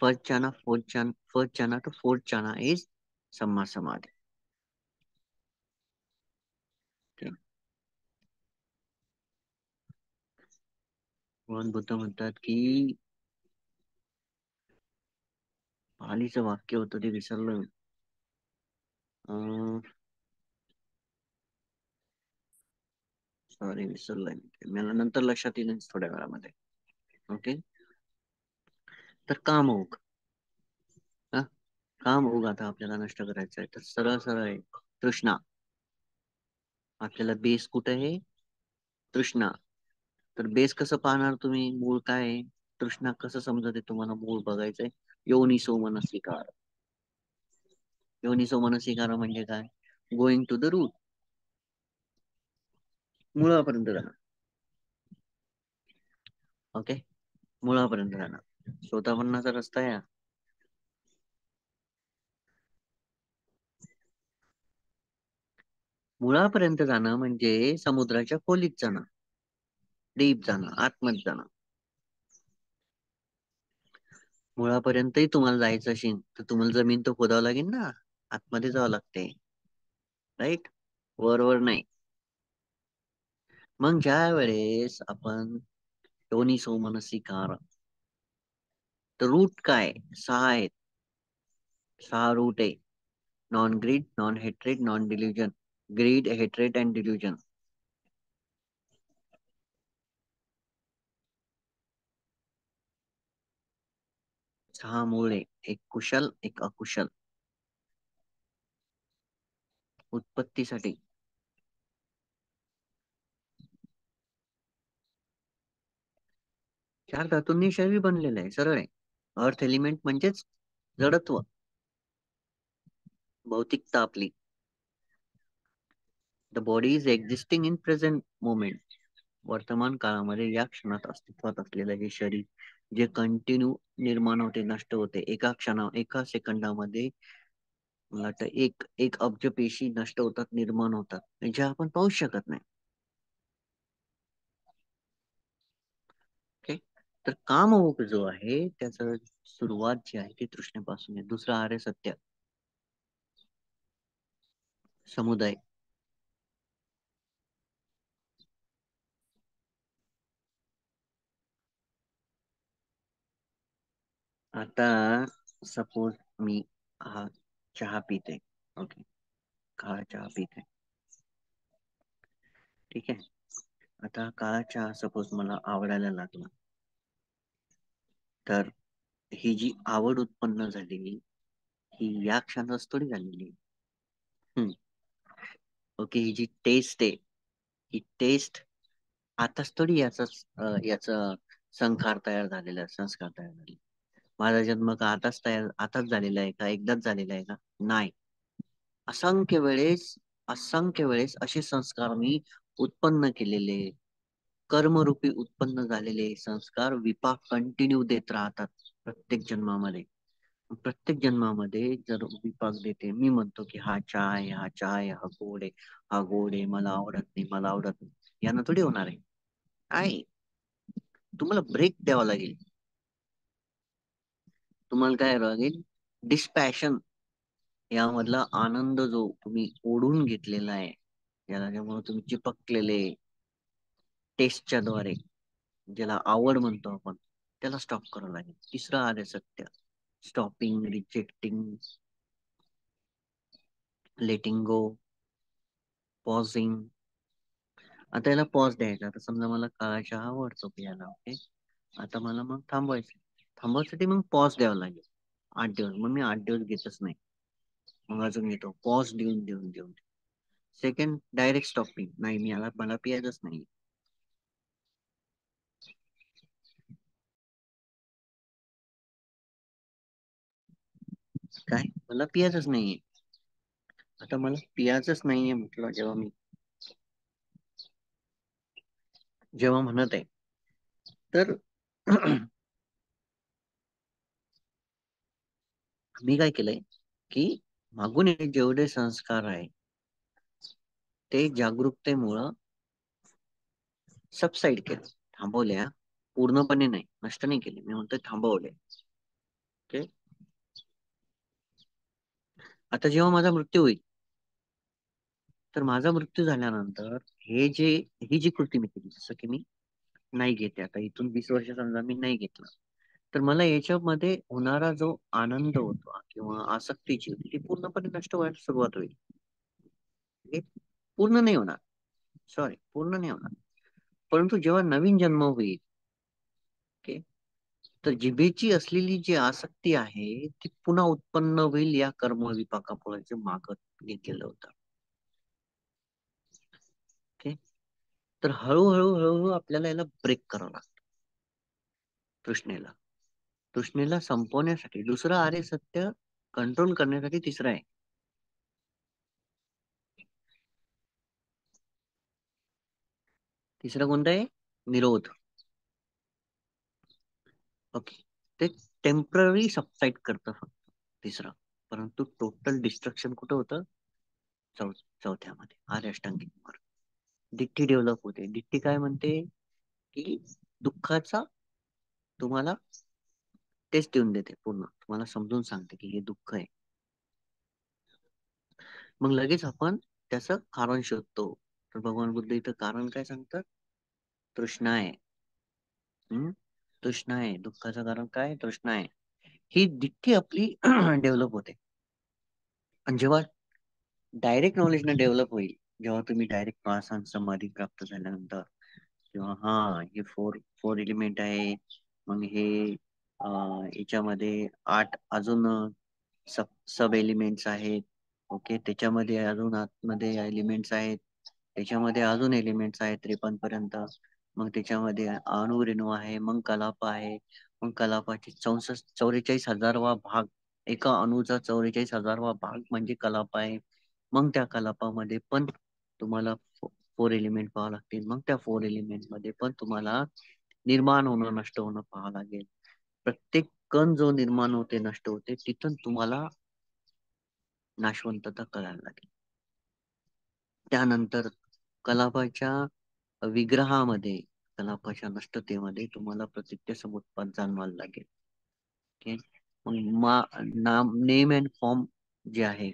First chana, first chana to fourth chana is samma samadhi. Okay. भगवान बुद्ध म्हणतात की पालीचं वाक्य होतं ते विसरलं. सॉरी, विसरलोय. मला नंतर लक्षात येईल थोड्या वेळामध्ये. ओके, तर काम ओघ. हा, काम ओघ आता आपल्याला नष्ट करायचं आहे, तर सरळ सरळ आहे तृष्णा. आपल्याला बेस कुठे आहे? तृष्णा. तर बेस कसं पाहणार तुम्ही? मूळ काय आहे? तृष्णा कसं समजते तुम्हाला? मूळ बघायचंय. योनिसो मनसिकार. योनिसो मनसिकार म्हणजे काय? Going to the root. मुळापर्यंत जाणार. ओके. मुळापर्यंत जाणार. स्वतःपन्नाचा रस्ता या. मुळापर्यंत जाणं म्हणजे समुद्राच्या खोलीत जाणं. डीप जाणं, आतमध्ये जाणं. मुळापर्यंतही तुम्हाला जायचं असेल तर तुम्हाला जमीन तर खोदावं लागेल ना. आतमध्ये जावं लागते. राईट. वर वर नाही. मग ज्या वेळेस आपण योनिसो मनसिकार, तर रूट काय? सहा आहेत. सहा रूट आहे. Non greed, non hatred, non delusion. Greed, hatred and delusion. सहा मूळ आहे. एक कुशल, एक अकुशल. उत्पत्तीसाठी. चार धातूंनी शरीर बनलेलं आहे. सरळ आहे. अर्थ एलिमेंट म्हणजेच जडत्व, भौतिकता आपली. The body is existing in present moment. वर्तमान काळामध्ये या क्षणात अस्तित्वात असलेलं हे शरीर जे कंटिन्यू निर्माण होते, नष्ट होते एका एका सेकंदामध्ये. मला वाटतं एक एक अब्ज पेशी नष्ट होतात, निर्माण होतात, जे आपण पाहू शकत नाही. ओके. तर कामभोग जो आहे त्याचं सुरुवात जी आहे ती तृष्णेपासून आहे. दुसरं आर्य सत्य, समुदाय. आता सपोज मी हा चहा पिते. ओके. काळा चहा पिते. ठीक आहे. आता काळा चहा सपोज मला आवडायला लागला, तर ही जी आवड उत्पन्न झालेली ही या क्षणातच थोडी झालेली. हम्म. ओके. ही जी टेस्ट आहे, ही टेस्ट आताच थोडी याचा संस्कार तयार झालेला, संस्कार तयार झाले. माझा जन्म का आताच झालेला आहे का? एकदाच झालेला आहे का? नाही. असंख्य वेळेस, असंख्य वेळेस असे संस्कार मी उत्पन्न केलेले, कर्मरूपी उत्पन्न झालेले संस्कार विपाक कंटिन्यू देत राहतात प्रत्येक जन्मामध्ये. प्रत्येक जन्मामध्ये जर विपाक देते, मी म्हणतो की हा चहा आहे, हा चहा आहे, हा गोड आहे, हा गोड आहे, मला आवडत नाही, मला आवडत नाही. यानं थोडी होणार आहे. आहे. तुम्हाला ब्रेक द्यावा लागेल. तुम्हाला काय लागेल? डिस्पॅशन. यामधला आनंद जो तुम्ही ओढून घेतलेला आहे, ज्याला ज्यामुळे तुम्ही चिपकलेले टेस्टच्या द्वारे, ज्याला आवड म्हणतो आपण, त्याला स्टॉप करावं लागेल. तिसरं आर्य सत्य, स्टॉपिंग, रिजेक्टिंग, लेटिंग गो, पॉझिंग. आता याला पॉज द्यायचा. आता समजा मला काळा चहा आवडतो प्यायला. ओके. आता मला मग थांबवायचं. थांबवायसाठी मग पॉज द्यावा लागेल. 8 दिवस. मग मी 8 दिवस घेतच नाही. मग अजून घेतो. पॉज देऊन देऊन देऊन. Second, direct stopping. नाही, मी याला मला पियायचंच नाही. काय? मला पियायचंच नाहीये. आता मला पियायचंच नाहीये म्हटलं जेव्हा म्हणत आहे, तर मी काय केलंय की मागून येणारे जेवढे संस्कार आहे ते जागरूकतेमुळं सबसाईड केले, थांबवले. हा. पूर्णपणे नाही, नष्ट नाही केले. मी म्हणतोय थांबवले. ओके. आता जेव्हा माझा मृत्यू होईल, तर माझा मृत्यू झाल्यानंतर ही जी कृती मी केली, जसं की मी नाही घेते, आता इथून 20 वर्ष समजा मी नाही घेतलं, तर मला याच्यामध्ये होणारा जो आनंद होता किंवा आसक्तीची होती ती पूर्णपणे नष्ट व्हायला सुरुवात होईल. हे पूर्ण नाही होणार. सॉरी, पूर्ण नाही होणार. परंतु जेव्हा नवीन जन्म होईल, ओके, तर जिभेची असलेली जी आसक्ती आहे ती पुन्हा उत्पन्न होईल या कर्म विपाकामुळे जे मागत घेतलेलं होतं. तर हळूहळू हळूहळू आपल्याला याला ब्रेक करावं लागतं. तृष्णेला तृष्णेला संपवण्यासाठी दुसरं आर्य सत्य कंट्रोल करण्यासाठी तिसरं आहे. तिसरं कोणतं आहे? निरोध. ओके. ते टेम्पररी सबसाइड करतं फक्त तिसरं. परंतु टोटल डिस्ट्रक्शन कुठं होतं? चौ चौथ्यामध्ये आर्य अष्टांगिक मार्ग. दिट्ठी डेव्हलप होते. दिट्ठी काय म्हणते की दुःखाचा तुम्हाला टेस्ट देऊन देते, पूर्ण तुम्हाला समजून सांगते की हे दुःख आहे. मग लगेच आपण त्याचं कारण शोधतो. तर भगवान बुद्ध इथं कारण काय सांगतात? तृष्णा आहे. हम्म तृष्णा आहे. दुःखाचं कारण काय? तृष्णा आहे. ही दिट्ठी आपली डेव्हलप होते. आणि जेव्हा डायरेक्ट नॉलेज न डेव्हलप होईल, जेव्हा तुम्ही डायरेक्ट पास समाधी प्राप्त झाल्यानंतर, किंवा हा हे फोर फोर एलिमेंट आहे, मग हे याच्यामध्ये 8 अजून सब सब एलिमेंट्स आहेत. ओके, त्याच्यामध्ये अजून आतमध्ये एलिमेंट्स आहेत, त्याच्यामध्ये अजून एलिमेंट्स आहेत 53 पर्यंत. मग त्याच्यामध्ये अणुरेणू आहे, मग कलाप आहे, मग कलापाचे 44,000वा भाग, एका अणूचा 44,000वा भाग म्हणजे कलाप आहे. मग त्या कलापामध्ये पण तुम्हाला फोर एलिमेंट पाहावं लागतील. मग त्या फोर एलिमेंट मध्ये पण तुम्हाला निर्माण होणं, नष्ट होणं पाहावं लागेल. प्रत्येक कण जो निर्माण होते, नष्ट होते, तिथून तुम्हाला नाशवंतता कळायला लागेल. त्यानंतर कलापाच्या विग्रहामध्ये, कलापाच्या नष्टतेमध्ये तुम्हाला प्रत्यक्ष समुत्पाद जाणवायला लागेल. ओके. मग नाम नेम अँड फॉर्म जे आहे,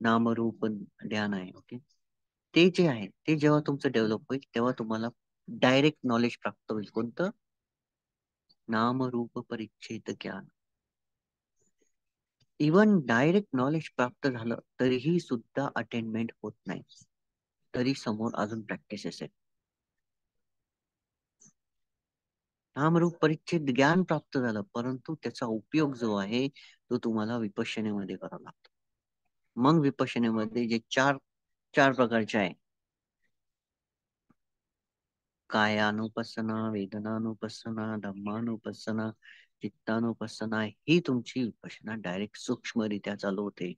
नामरूप ध्यान आहे. ओके. ते जे आहे ते जेव्हा तुमचं डेव्हलप होईल, तेव्हा तुम्हाला डायरेक्ट नॉलेज प्राप्त होईल. कोणतं? नामरूप परिच्छेद ज्ञान. इवन डायरेक्ट नॉलेज प्राप्त झालं तरीही सुद्धा अटेनमेंट होत नाही. तरी समोर अजून प्रॅक्टिसेस आहेत. नामरूप परिच्छेद ज्ञान प्राप्त झालं, परंतु त्याचा उपयोग जो आहे तो तुम्हाला विपश्यनेमध्ये करावा लागतो. मग विपश्यनेमध्ये जे चार चार प्रकारचे आहे, कायानुपස්සना, वेदनानुपස්සना, धम्मानुपස්සना, चित्तानुपස්සना, ही तुमची विपश्यना डायरेक्ट सूक्ष्मरित्या चालू होते.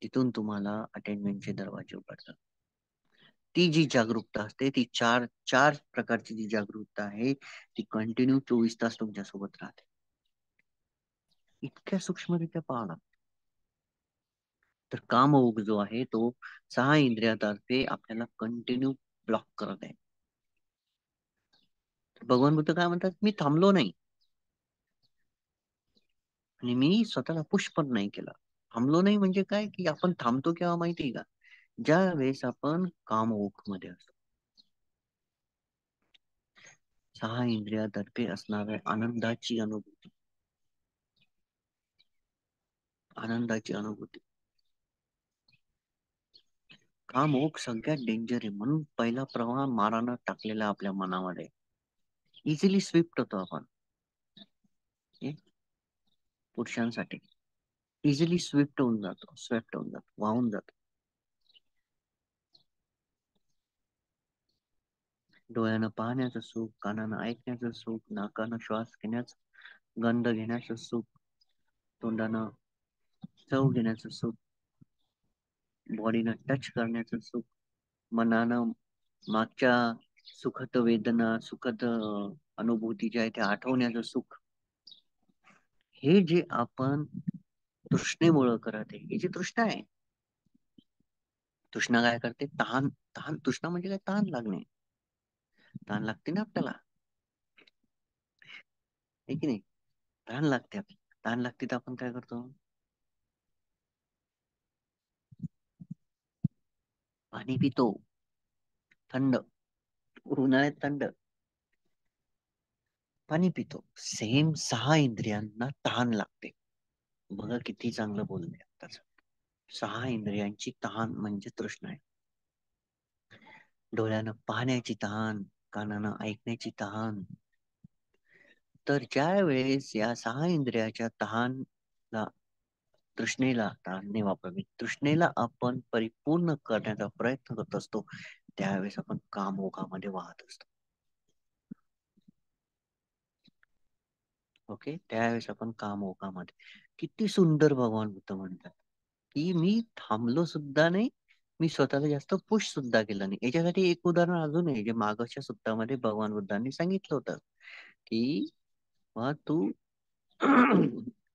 तिथून तुम्हाला अटेनमेंटचे दरवाजे उघडतात. ती जी जागरूकता असते, ती चार चार प्रकारची जी जागरूकता आहे, ती कंटिन्यू 24 तास तुमच्या सोबत राहते. इतक्या सूक्ष्मरित्या पाहावं लागतं. तर कामयोग जो आहे तो 6 इंद्रियातर्फे आपल्याला कंटिन्यू ब्लॉक करत आहे. भगवान बुद्ध काय म्हणतात? मी थांबलो नाही आणि मी स्वतःला पुश पण नाही केला. थांबलो नाही म्हणजे काय, की आपण थांबतो केव्हा माहितीये का? ज्या वेळेस आपण कामयोग मध्ये असतो. 6 इंद्रियातर्फे असणाऱ्या आनंदाची अनुभूती, आनंदाची अनुभूती. कामयोग सगळ्यात डेंजर आहे, म्हणून पहिला प्रवाह मारानं टाकलेला आपल्या मनामध्ये. इझिली स्विफ्ट होतो आपण. हे पुरुषांसाठी इझिली स्विफ्ट होऊन जातो, वाहून जातो. डोळ्यानं पाहण्याचं सुख, कानानं ऐकण्याचं सुख, नाकानं श्वास घेण्याचं, गंध घेण्याचं सुख, तोंडानं चव घेण्याचं सुख, बॉडीनं टच करण्याचं सुख, मनानं मागच्या सुखद वेदना, सुखद अनुभूती ज्या आहे त्या आठवण्याचं सुख, हे जे आपण तृष्णेमुळं करत आहे, ही जी तृष्णा आहे, तृष्णा काय करते? तहान. तृष्णा म्हणजे काय? तहान लागणे. तहान लागते ना आपल्याला, आहे की नाही? तहान लागते आपल्याला. तहान लागते तर आपण काय करतो? पाणी पितो. थंड. उन्हाळ्यात थंड पाणी पितो. सेम 6 इंद्रियांना तहान लागते. बघा किती चांगलं बोलले आताच. 6 इंद्रियांची तहान म्हणजे तृष्णा आहे. डोळ्यानं पाहण्याची तहान, कानानं ऐकण्याची तहान. तर ज्या वेळेस या 6 इंद्रियाच्या तहानला तृष्णेला तारणे वापरावी. तृष्णेला आपण परिपूर्ण करण्याचा प्रयत्न करत असतो, त्यावेळेस आपण कामोगामध्ये वाहत असतो. ओके, त्यावेळेस आपण कामोगामध्ये. किती सुंदर भगवान बुद्ध म्हणतात की मी थांबलो सुद्धा नाही, मी स्वतःला जास्त पुश सुद्धा केलं नाही. याच्यासाठी एक उदाहरण अजून आहे, जे मागच्या सुत्तामध्ये भगवान बुद्धांनी सांगितलं होतं की मग तू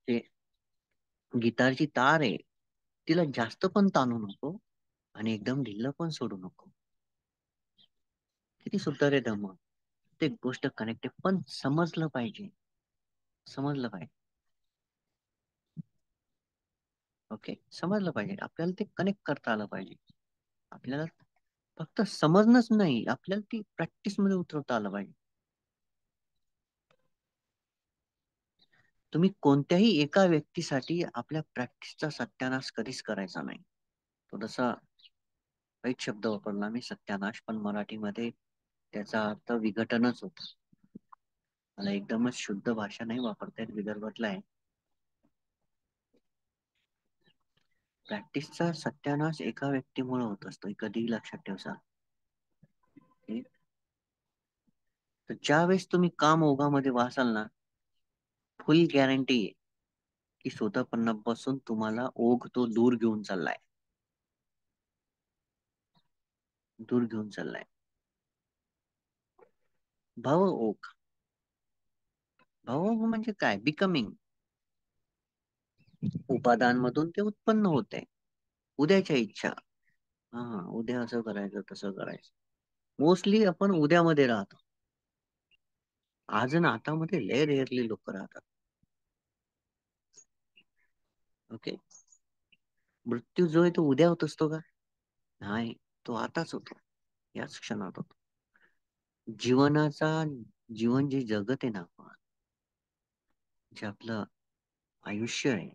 ते गिटारची तार आहे, तिला जास्त पण ताणू नको आणि एकदम ढिल्ल पण सोडू नको. किती सुंदर आहे धम्म. ते गोष्ट कनेक्ट आहे, पण समजलं पाहिजे. समजलं पाहिजे. ओके, समजलं पाहिजे. आपल्याला ते कनेक्ट करता आलं पाहिजे. आपल्याला फक्त समजणंच नाही, आपल्याला ती प्रॅक्टिस मध्ये उतरवता आलं पाहिजे. तुम्ही कोणत्याही एका व्यक्तीसाठी आपल्या प्रॅक्टिसचा सत्यानाश कधीच करायचा नाही. थोडासा वाईट शब्द वापरला मी, सत्यानाश, पण मराठीमध्ये त्याचा अर्थ विघटनच होत. मला एकदमच शुद्ध भाषा नाही वापरता येत, विदर्भातला आहे. प्रॅक्टिसचा सत्यानाश एका व्यक्तीमुळे होत असतो, हे कधीही लक्षात ठेवा. तर ज्या वेळेस तुम्ही काम ओघामध्ये वाचाल ना, फुल गॅरंटी आहे की स्वतःपणापासून तुम्हाला ओघ तो दूर घेऊन चाललाय. दूर घेऊन चाललाय. भाव ओघ. भाव म्हणजे काय? बिकमिंग. उपादानमधून ते उत्पन्न होते. उद्याच्या इच्छा. हा, उद्या असं करायचं, तसं करायचं. मोस्टली आपण उद्यामध्ये राहतो. आज आणि आतामध्ये लय रेअरली लोक राहतात. ओके. मृत्यू जो आहे तो उद्या होत असतो का? नाही, तो आताच होतो, याच क्षणात होतो. जीवनाचा जीवन जे जगत आहे ना आपण, जे आपलं आयुष्य आहे,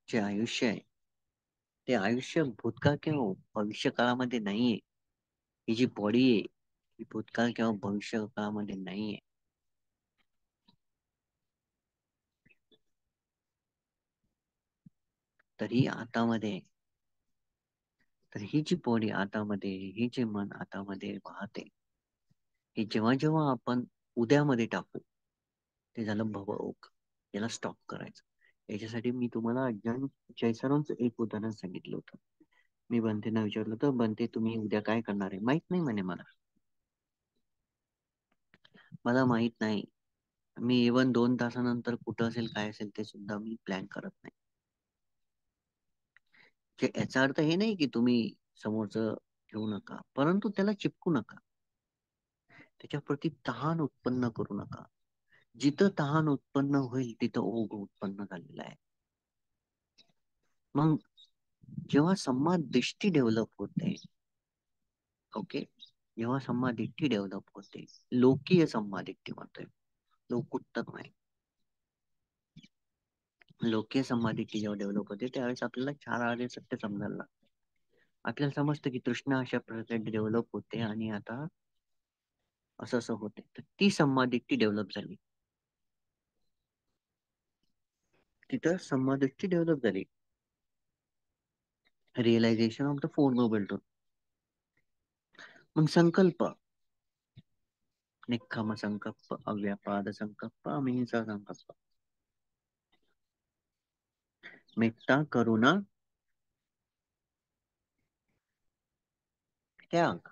जे आयुष्य आहे, ते आयुष्य भूतकाळ किंवा भविष्य काळामध्ये नाहीये. ही जी बॉडी आहे, ही भूतकाळ किंवा भविष्य काळामध्ये नाहीये. तरी आतामध्ये, तर ही जी बॉडी आतामध्ये, ही जे मन आतामध्ये वाहते, हे जेव्हा जेव्हा आपण उद्यामध्ये टाकू, ते झालं भवओक. याला स्टॉप करायचं. याच्यासाठी मी तुम्हाला अज्ञान जयसरांचं एक उदाहरण सांगितलं होतं. मी बंतेना विचारलं होतं, बंते तुम्ही उद्या काय करणार आहे? माहित नाही म्हणे मला. मला माहित नाही. मी इवन 2 तासानंतर कुठं असेल, काय असेल ते सुद्धा मी प्लॅन करत नाही. याचा अर्थ हे नाही की तुम्ही समोरचं ठेवू नका, परंतु त्याला चिपकू नका. त्याच्या प्रती तहान उत्पन्न करू नका. जिथं तहान उत्पन्न होईल तिथं ओघ उत्पन्न झालेला आहे. मग जेव्हा संवाद दृष्टी डेव्हलप होते, ओके, जेव्हा संवाद दृष्टी डेव्हलप होते, लोकीय संवाद दृष्टी म्हणतोय, लोकुत्तर नाही. लोकीय संवाद दृष्टी जेव्हा डेव्हलप होते, त्यावेळेस आपल्याला 4 आर्य सत्य समजायला लागतं. आपल्याला समजतं की तृष्णा अशा प्रकारे डेव्हलप होते आणि आता असं असं होते. तर ती संवाद दृष्टी डेव्हलप झाली. तिथं संवाद दृष्टी डेव्हलप झाली. Realisation of the four noble truth. मग संकल्प, निक्खम संकल्प, अव्यापाद संकल्प, अहिंसा संकल्प, मेत्ता, करुणा, त्याग.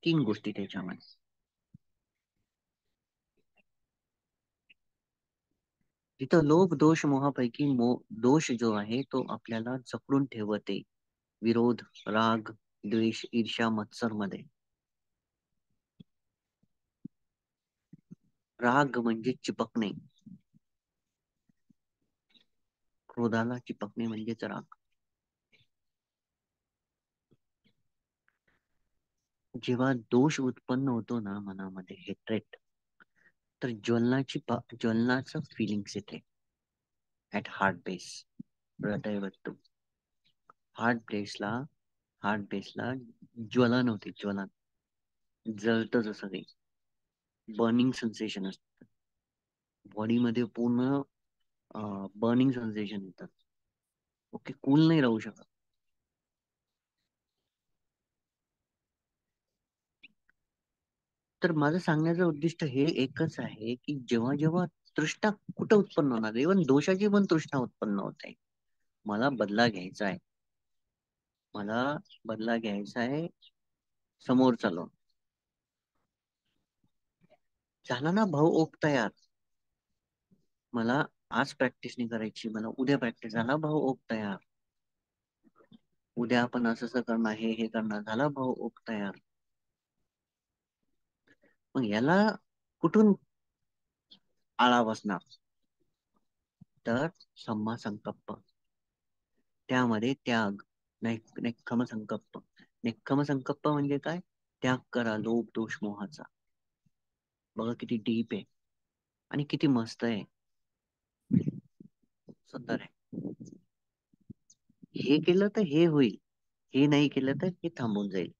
3 गोष्टी त्याच्यामध्ये. तिथं लोभ दोष मोहापैकी दोष जो आहे तो आपल्याला जपडून ठेवते. विरोध, राग, द्वेष, ईर्ष्या, मत्सर मध्ये. राग म्हणजे चिपकणे. क्रोधाला चिपकणे म्हणजेच राग. जेव्हा दोष उत्पन्न होतो ना मनामध्ये, हेट्रेट, तर ज्वलनाचं फिलिंग्स येते. ऍट हार्ट बेस, हृदय वस्तू, हार्ट बेसला, हार्ट बेसला ज्वलन होते. ज्वलन, जळतं जसं काही. बर्निंग सेन्सेशन असतं बॉडीमध्ये पूर्ण बर्निंग सेन्सेशन येतात. ओके, कूल नाही राहू शकत. तर माझं सांगण्याचं उद्दिष्ट हे एकच आहे की जेव्हा जेव्हा तृष्णा कुठं उत्पन्न होणार, इव्हन दोषाची पण तृष्णा उत्पन्न होते. मला बदला घ्यायचा आहे, मला बदला घ्यायचा आहे, समोर चालून झाला ना भाऊ ओक तयार. मला आज प्रॅक्टिस नाही करायची, मला उद्या प्रॅक्टिस, झाला भाऊ ओक तयार. उद्या आपण असं असं करणार, हे करणार, झाला भाऊ ओक तयार. मग याला कुठून आळा बसणार? तर सम्मा संकल्प, त्यामध्ये त्याग, नेक्खम संकल्प. नेक्खम संकल्प म्हणजे काय? त्याग करा लोभ दोष मोहाचा. बघा किती डीप आहे आणि किती मस्त आहे, सुंदर आहे. हे केलं तर हे होईल, हे नाही केलं तर हे थांबून जाईल.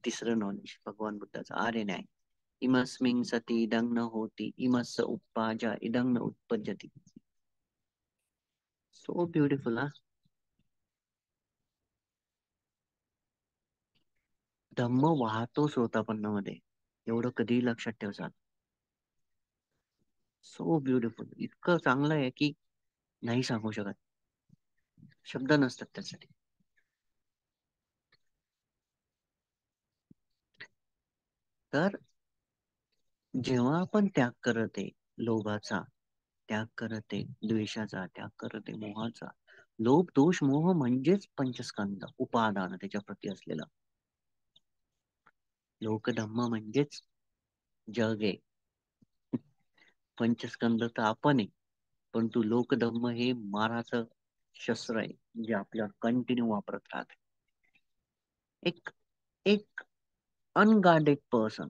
तिसरं नॉलेज भगवान बुद्धाचं आर्य न्याय. इमस्मिंग सती इदं न होती, इमस्स उपपाजा इदं न उत्पद्यते. सो ब्युटिफुल हा. धम्म वाहतो श्रोतापन्नामध्ये, एवढं कधीही लक्षात ठेवसाल. सो ब्युटिफुल, इतकं चांगलं आहे की नाही सांगू शकत, शब्द नसतात त्यासाठी. तर जेव्हा आपण त्याग करत आहे लोभाचा, त्याग करत आहे द्वेषाचा, त्याग करत आहे मोहाचा. लोभ दोष मोह म्हणजेच पंचस्कंद उपादान, त्याच्या प्रती असलेला लोकधम्म म्हणजेच जग आहे. पंचस्कंद तर आपण आहे, परंतु लोकधम्म हे माराचं शस्त्र आहे जे आपल्याला कंटिन्यू वापरत राहत. एक एक अनगार्डेड पर्सन,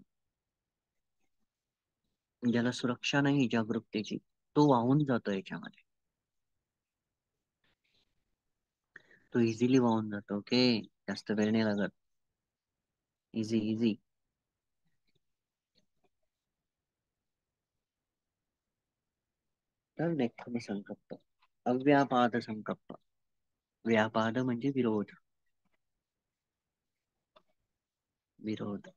ज्याला सुरक्षा नाही जागरूकतेची, तो वाहून जातो याच्यामध्ये, तो इझिली वाहून जातो. ओके, जास्त वेळ नाही लागत, इझी इझी. तर नेक्स्ट संकल्प, अव्यापाद संकल्प. व्यापाद म्हणजे विरोध, विरोध,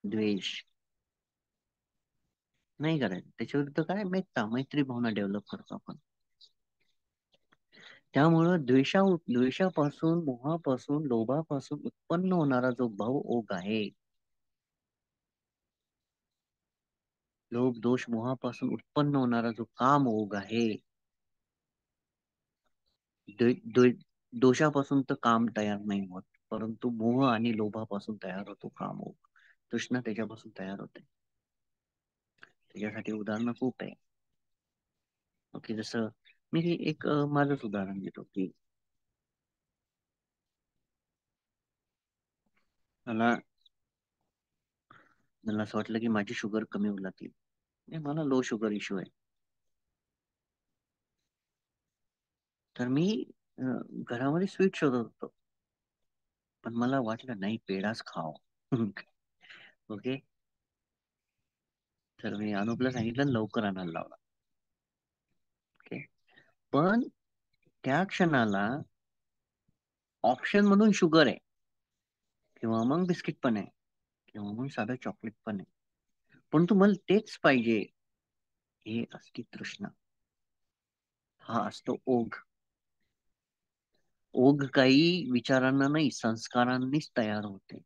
द्वेष नाही करायचं. त्याच्या विरुद्ध काय, मेत्ता मैत्री भावना डेव्हलप करतो आपण. त्यामुळं द्वेषापासून, मोहापासून, लोभापासून उत्पन्न होणारा जो भाव ओघ आहे, लोभ दोष मोहापासून उत्पन्न होणारा जो काम ओघ आहे, द्वे- द्वे- दोषापासून तर काम तयार नाही होत, परंतु मोह आणि लोभापासून तयार होतो काम ओघ. तृष्णा त्याच्यापासून तयार होते. त्याच्यासाठी उदाहरणं खूप आहे. ओके, जसं मी एक माझंच उदाहरण देतो की मला मला असं वाटलं की माझी शुगर कमी होऊ लागली. नाही, मला लो शुगर इश्यू आहे. तर मी घरामध्ये स्वीट शोधत होतो, पण मला वाटलं नाही पेढाच खाव. ओके, तर मी अनुपला सांगितलं लवकर आणायला लावला. ओके, पण त्या क्षणाला ऑप्शन म्हणून शुगर आहे, किंवा मग बिस्किट पण आहे, किंवा मग साधं चॉकलेट पण आहे, पण तुम्हाला तेच पाहिजे. हे असती तृष्णा, हा असतो ओघ. ओघ काही विचारांना नाही, संस्कारांनीच तयार होते.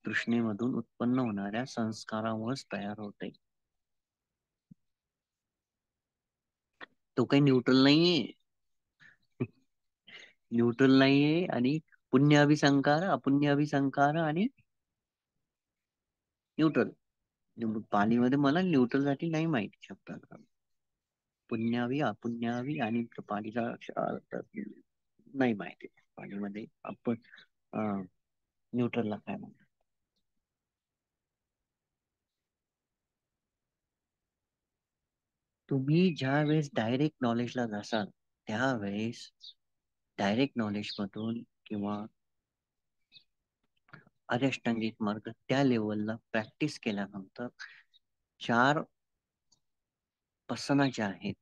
तृष्णेमधून उत्पन्न होणाऱ्या संस्कारामुळेच तयार होते. तो काही न्यूट्रल नाहीये. न्यूट्रल नाहीये, आणि पुण्याभिसंकार अपुण्याभिसंकार आणि न्यूट्रल. पालीमध्ये मला न्यूट्रल साठी नाही माहिती शब्द. पुण्यावी अपुण्यावी आणि पालीचा अर्थ नाही माहिती. पालीमध्ये आपण न्यूट्रलला काय म्हणतो. तुम्ही ज्या वेळेस डायरेक्ट नॉलेजला जासाल त्यावेळेस डायरेक्ट नॉलेज मधून किंवा अष्टांगिक मार्ग त्या लेवलला प्रॅक्टिस केल्यानंतर 4 पसना ज्या आहेत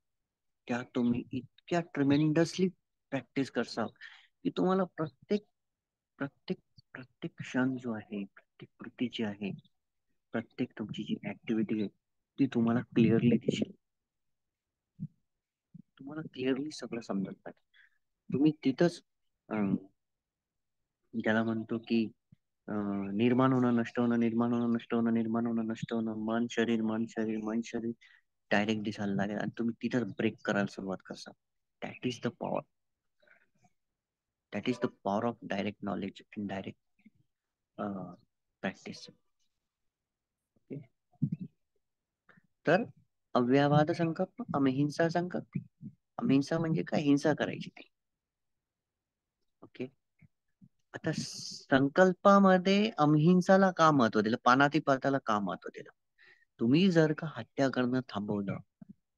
त्या तुम्ही इतक्या ट्रिमेंडसली प्रॅक्टिस करसाल की तुम्हाला प्रत्येक प्रत्येक क्षण जो आहे, प्रत्येक कृती जी आहे, प्रत्येक तुमची जी ऍक्टिव्हिटी आहे ती तुम्हाला क्लिअरली दिसेल. तुम्हाला क्लिअरली सगळं समजत पाहिजे. तुम्ही तिथंच त्याला म्हणतो की निर्माण होणं, नष्ट होणं, निर्माण होणं, नष्ट होणं, निर्माण होणं, नष्ट होणं, मन शरीर मन शरीर मन शरीर डायरेक्ट दिसायला लागेल आणि तुम्ही तिथंच ब्रेक करायला सुरुवात करता. That is the power. That is the power of direct knowledge in direct practice. तर अव्ययवाद संकल्प, अहिंसा संकल्प. अहिंसा म्हणजे काय? हिंसा करायची नाही. ओके. आता संकल्पामध्ये अहिंसाला का महत्व दिलं, पानातिपाताला का महत्व दिलं? तुम्ही जर का हत्या करणं थांबवलं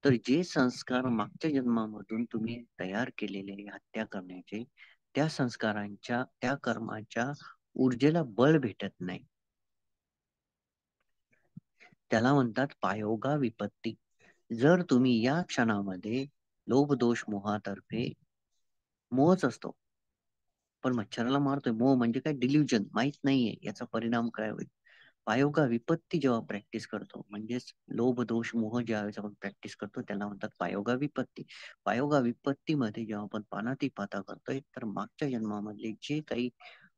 तर जे संस्कार मागच्या जन्मामधून तुम्ही तयार केलेले हत्या करण्याचे, त्या संस्कारांच्या त्या कर्माच्या ऊर्जेला बळ भेटत नाही. त्याला म्हणतात पायोगा विपत्ती. जर तुम्ही या क्षणामध्ये लोभ दोष मोहातर्फे, मोहच असतो पण मच्छराला मारतोय, मोह म्हणजे काय? डिल्युजन, माहित नाहीये याचा परिणाम काय होईल. पायोगा विपत्ती जेव्हा प्रॅक्टिस करतो, म्हणजेच लोभ दोष मोह ज्यावेळेस आपण प्रॅक्टिस करतो त्याला म्हणतात पायोगा विपत्ती. पायोगा विपत्तीमध्ये जेव्हा आपण पानातिपाता करतोय तर मागच्या जन्मामधले जे काही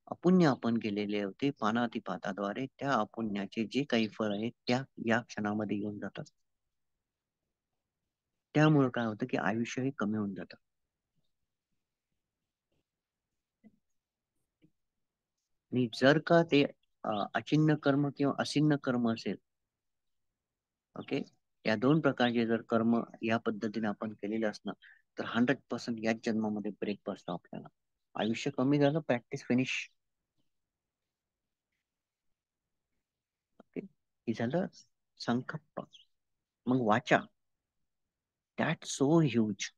अपुण्य आपण केलेले होते पानातिपाताद्वारे, त्या अपुण्याचे जे काही फळ आहेत त्या या क्षणामध्ये येऊन जातात. त्यामुळे काय होतं की आयुष्य हे कमी होऊन जातं. आणि जर का ते अचिन्न कर्म किंवा असिन्न कर्म असेल, ओके, या दोन प्रकारचे जर कर्म या पद्धतीने आपण केलेले असणार तर 100% याच जन्मामध्ये ब्रेक बसतो आपल्याला. आयुष्य कमी झालं, प्रॅक्टिस फिनिश. ओके, हे झालं संकल्प. मग वाचा, दॅट सो ह्यूज,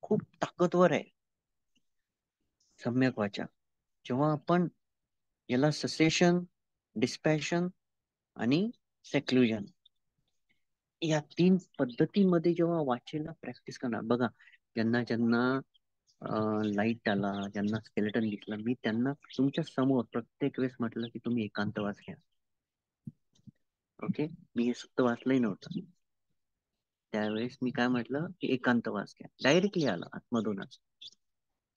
खूप ताकदवर आहे सम्यक वाचा. जेव्हा आपण याला ससेशन, डिस्पॅशन आणि सेक्लुजन या 3 पद्धतीमध्ये जेव्हा वाचेला प्रॅक्टिस करणार, बघा ज्यांना ज्यांना लाईट आला, ज्यांना स्केलेटन दिसला, मी त्यांना तुमच्या समोर प्रत्येक वेळेस म्हटलं की तुम्ही एकांतवास घ्या. ओके, मी हे सुद्धा वाचलंही नव्हतं. त्यावेळेस मी काय म्हटलं की एकांतवास घ्या. डायरेक्टली आला आतमधूनच,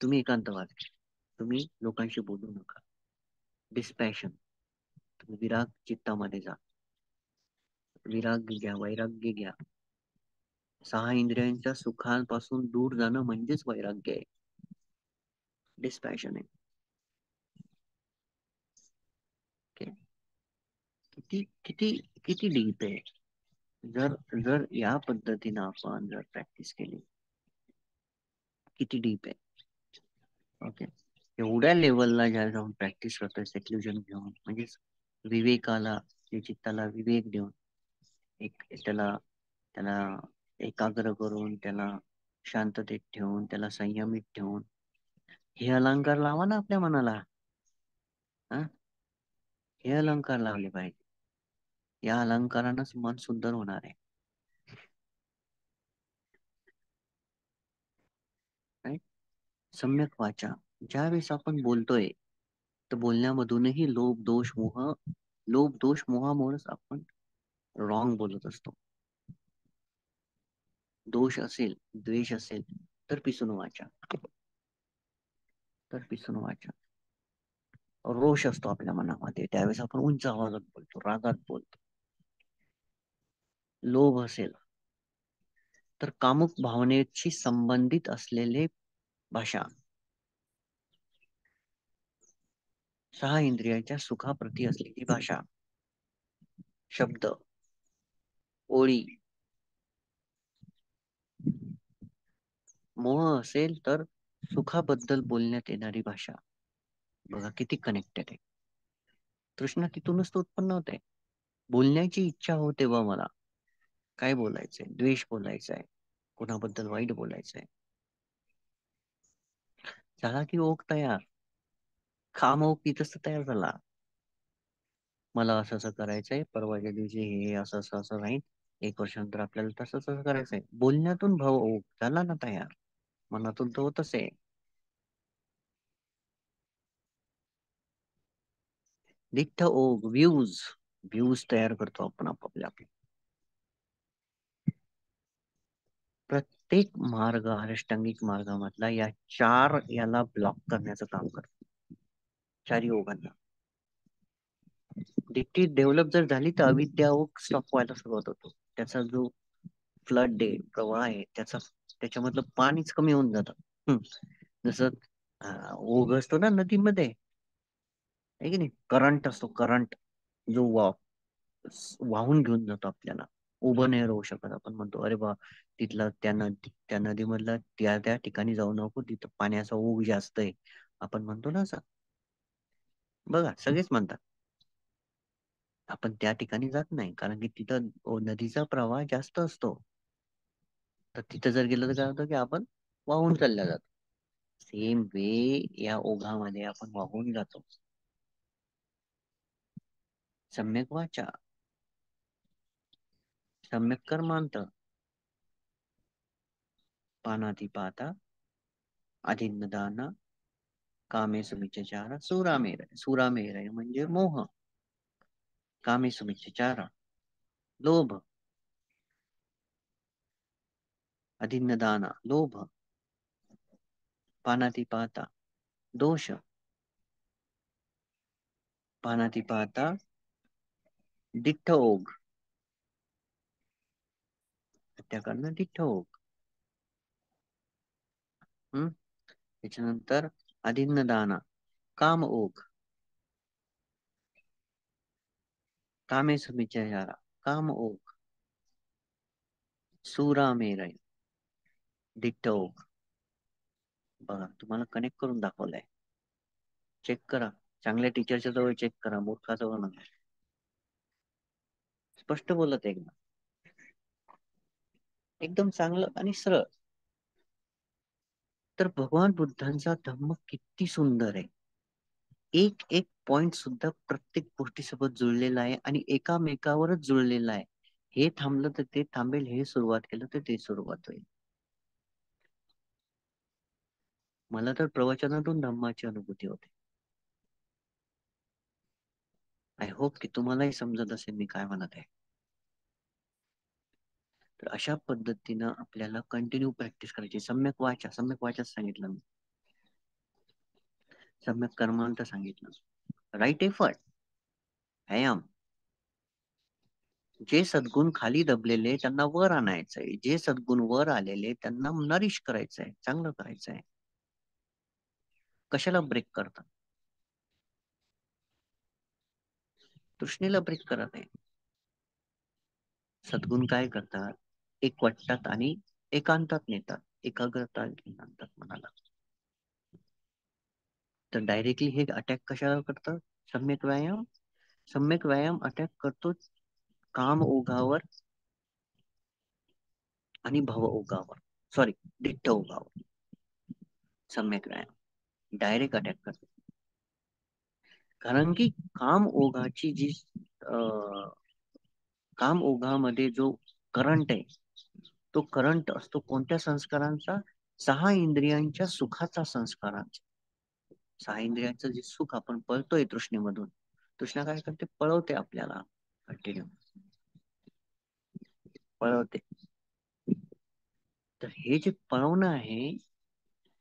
तुम्ही एकांतवास घ्या, तुम्ही लोकांशी बोलू नका. डिस्पॅशन, तुम्ही विराग चित्तामध्ये जा, विराग घ्या, वैराग्य घ्या. 6 इंद्रियांच्या सुखांपासून दूर जाणं म्हणजेच वैराग्य आहे, डिस्पॅशन आहे. ओके, किती किती किती डीप आहे. जर जर या पद्धतीनं आपण जर प्रॅक्टिस केली, किती डीप आहे. ओके, एवढ्या लेवलला ज्या जाऊन प्रॅक्टिस करतोय सेक्ल्युजन घेऊन, म्हणजे विवेकाला, चित्ताला विवेक देऊन, एक त्याला त्याला एकाग्र करून, त्याला शांततेत ठेवून, त्याला संयमित ठेवून, हे अलंकार लावा ना आपल्या मनाला. हा, हे अलंकार लावले पाहिजे. या अलंकारानंच मन सुंदर होणार आहे. Right? सम्यक वाचा, ज्यावेळेस आपण बोलतोय तर बोलण्यामधूनही लोभ दोष मोहामुळेच आपण रॉंग बोलत असतो. दोष असेल, द्वेष असेल तर पिसून वाचा, तर पिसून वाचा. रोष असतो आपल्या मनामध्ये, त्यावेळेस आपण उंच आवाजात बोलतो, रागात बोलतो. लोभ असेल तर कामुक भावनेशी संबंधित असलेले भाषा, 6 इंद्रियाच्या सुखाप्रती असलेली भाषा, शब्द, ओळी. मोह असेल तर सुखाबद्दल बोलण्यात येणारी भाषा. बघा किती कनेक्टेड आहे. तृष्णा तिथूनच तो उत्पन्न होते. बोलण्याची इच्छा होते बा मला, काय बोलायचंय, द्वेष बोलायचा आहे, कोणाबद्दल वाईट बोलायचंय, झाला की ओघ तयार. खाम ओघ तिथंच तर तयार झाला. मला असं असं करायचंय, परवाच्या दिवशी हे असं असं असं राहील, 1 वर्षानंतर आपल्याला तसं तसं करायचंय. बोलण्यातून भाव ओघ झाला ना तयार. मनातून तो होतच आहे. दिठ्ठ ओघ, व्ह्यूज व्ह्यूज तयार करतो आपण आपापल्या. प्रत्येक मार्ग अष्टांगिक मार्गामधला या चार याला ब्लॉक करण्याचं काम करतो. चारी ओघांना डिक्टी डेव्हलप जर झाली तर अविद्या ओघ स्टॉप व्हायला सुरुवात होतो. त्याचा जो फ्लड आहे, प्रवाह आहे, त्याच्यामधलं पाणीच कमी होऊन जातं. जसं ओघ असतो ना नदीमध्ये, आहे की नाही, करंट असतो, करंट जो वाहून घेऊन जातो आपल्याला. उभं नाही राहू शकत. आपण म्हणतो अरे बा, तिथला त्या नदीमधला त्या त्या ठिकाणी जाऊ नको, तिथं पाण्याचा ओघ जास्त आहे, आपण म्हणतो ना असं. बघा सगळेच म्हणतात. आपण त्या ठिकाणी जात नाही कारण की तिथं नदीचा प्रवाह जास्त असतो. तर तिथं जर गेलं तर काय होतं की आपण वाहून चालल्या जातो. सेम वे या ओघामध्ये आपण वाहून जातो. सम्यक वाचा, सम्यक कर्मांत, पानातिपाता, अधिन्नदान, कामेषु मिच्छाचार, सुरामेरय. सुरामेरय म्हणजे मोह, कामेषु मिच्छाचार लोभ, अधिन्नदान लोभ, पानातिपाता दोष, पानातिपाता दिठ्ठ ओघ, हत्या करणं दिठ्ठ ओघ. त्याच्यानंतर अधिन्नदान काम ओघ, कामेषु मिच्छाचार काम ओघ, सुरामेरय दिठ्ठ ओघ. बघा तुम्हाला कनेक्ट करून दाखवलंय. चेक करा, चांगल्या टीचरच्या जवळ चेक करा, मूर्खाजवळ नका. स्पष्ट बोलत एकदम, एकदम चांगलं आणि सरळ. तर भगवान बुद्धांचा धम्म किती सुंदर आहे. एक एक पॉइंट सुद्धा प्रत्येक गोष्टीसोबत जुळलेला आहे आणि एकामेकावरच जुळलेला आहे. हे थांबलं तर ते थांबेल, हे सुरुवात केलं तर ते सुरुवात होईल. मला तर प्रवचनातून धम्माची अनुभूती होते. आय होप की तुम्हालाही समजत असेल मी काय म्हणत आहे. तर अशा पद्धतीनं आपल्याला कंटिन्यू प्रॅक्टिस करायची. सम्यक वाचा, सम्यक वाचाच सांगितलं मी, सम्यक कर्मांत सांगितलं, राईट एफर्ट, व्यायाम. जे सद्गुण खाली दबलेले त्यांना वर आणायचंय, जे सद्गुण वर आलेले त्यांना नरिश करायचंय, चांगलं करायचंय. कशाला ब्रेक करतात? तृष्णेला ब्रेक करत आहे. सद्गुण काय करतात? एक वाटतात आणि एकांतात नेतात, एकाग्रता आणतात मनाला. तर डायरेक्टली हे अटॅक कशाला करतात? सम्यक व्यायाम. सम्यक व्यायाम अटॅक करतो काम ओघावर आणि भव ओघावर, सॉरी दिठ्ठ ओघावर. सम्यक व्यायाम डायरेक्ट अटॅक करतो. कारण की काम ओघाची जी काम ओघामध्ये जो करंट आहे, तो करंट असतो कोणत्या संस्कारांचा? 6 इंद्रियांच्या सुखाचा संस्कारांचा. 6 इंद्रियांचं जे सुख आपण पळतोय तृष्णेमधून, तृष्णा काय करते? पळवते आपल्याला, कंटिन्यू पळवते. तर हे जे पळवणं आहे,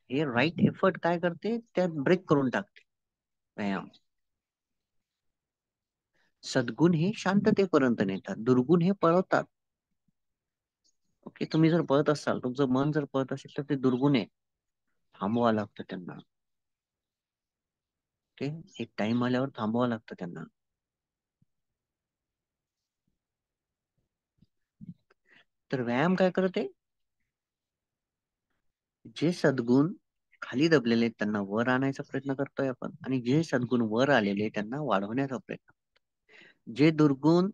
हे राईट एफर्ट काय करते? त्यात ब्रेक करून टाकते. व्यायाम. सद्गुण हे शांततेपर्यंत नेतात, दुर्गुण हे पळवतात. ओके, तुम्ही जर पळत असाल, तुमचं मन जर पळत असेल तर ते दुर्गुण आहे, थांबवा लागतं त्यांना. ओके, एक टाइम आल्यावर थांबवावं लागतं त्यांना. तर व्यायाम काय करते? जे सद्गुण खाली दबलेले त्यांना वर आणायचा प्रयत्न करतोय आपण, आणि जे सद्गुण वर आलेले त्यांना वाढवण्याचा प्रयत्न. जे दुर्गुण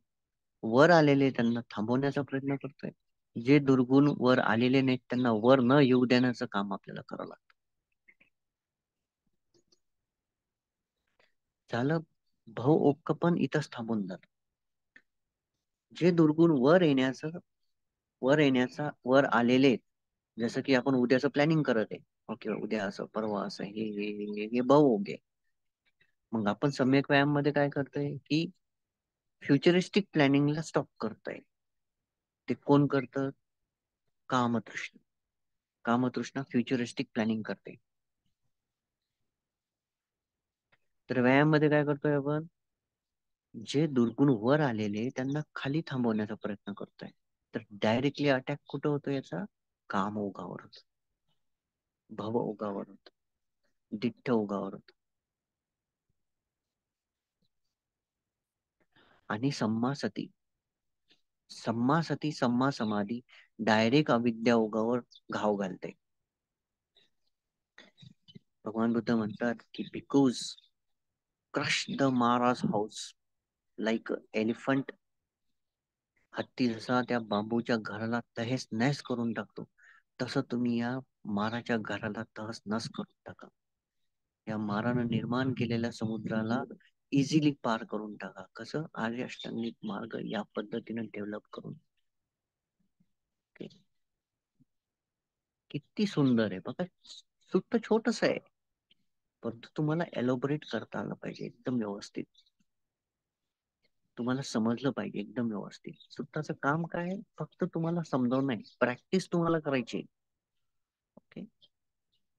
वर आलेले त्यांना थांबवण्याचा प्रयत्न करतोय. जे दुर्गुण वर आलेले नाहीत त्यांना वर न येऊ देण्याचं काम आपल्याला करावं लागतं. झालं. भाऊ ओक्क पण इथंच थांबून जात. जे दुर्गुण वर आलेले आहेत. जसं की आपण उद्याचं प्लॅनिंग करत आहे. ओके, उद्या असं, परवा असं, हे भाऊ ओके. मग आपण सम्यक व्यायाम मध्ये काय करतोय की फ्युचरिस्टिक प्लॅनिंगला स्टॉप करतोय. ते कोण करतं? कामतृष्ण. कामतृष्णा फ्युचरिस्टिक प्लॅनिंग करते. तर व्यायाम मध्ये काय करतोय आपण? जे दुर्गुण वर आलेले त्यांना खाली थांबवण्याचा प्रयत्न करतोय. तर डायरेक्टली अटॅक कुठं होतो याचा? काम ओगावर होतो, भव ओगावर होतो, दिठ्ठ ओगावर होतो. आणि सम्मा समाधी डायरेक्ट अविद्या ओगावर घाव घालते. भगवान बुद्ध म्हणतात की बिकॉज क्रश द माराज हाऊस लाईक एलिफंट. हत्ती जसा त्या बांबूच्या घराला तहेस नहेस करून टाकतो, तसं तुम्ही या माराच्या घराला तहस नस करून टाका. या मारानं निर्माण केलेल्या समुद्राला इझिली पार करून टाका. कसं? आर्य अष्टांगिक मार्ग या पद्धतीने डेव्हलप करून. किती सुंदर आहे बघा. सुट्ट छोटस आहे, परंतु तुम्हाला एलोबरेट करता आलं पाहिजे एकदम व्यवस्थित. तुम्हाला समजलं पाहिजे एकदम व्यवस्थित. सुट्टाचं काम काय आहे? फक्त तुम्हाला समजावणं आहे. प्रॅक्टिस तुम्हाला करायची. ओके.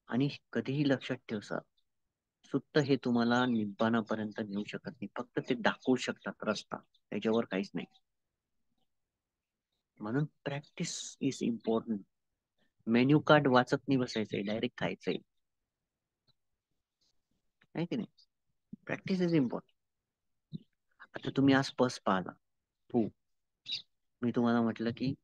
आणि कधीही लक्षात ठेव सर, सुट्ट हे तुम्हाला निब्बाणापर्यंत नेऊ शकत नाही. फक्त ते दाखवू शकतात रस्ता, त्याच्यावर काहीच नाही. म्हणून practice is important. Menu card वाचत नाही बसायचंय, डायरेक्ट खायचंय. आहे की नाही? Practice is important. आता तुम्ही आज पर्स पाहिला, हो, मी तुम्हाला म्हटलं की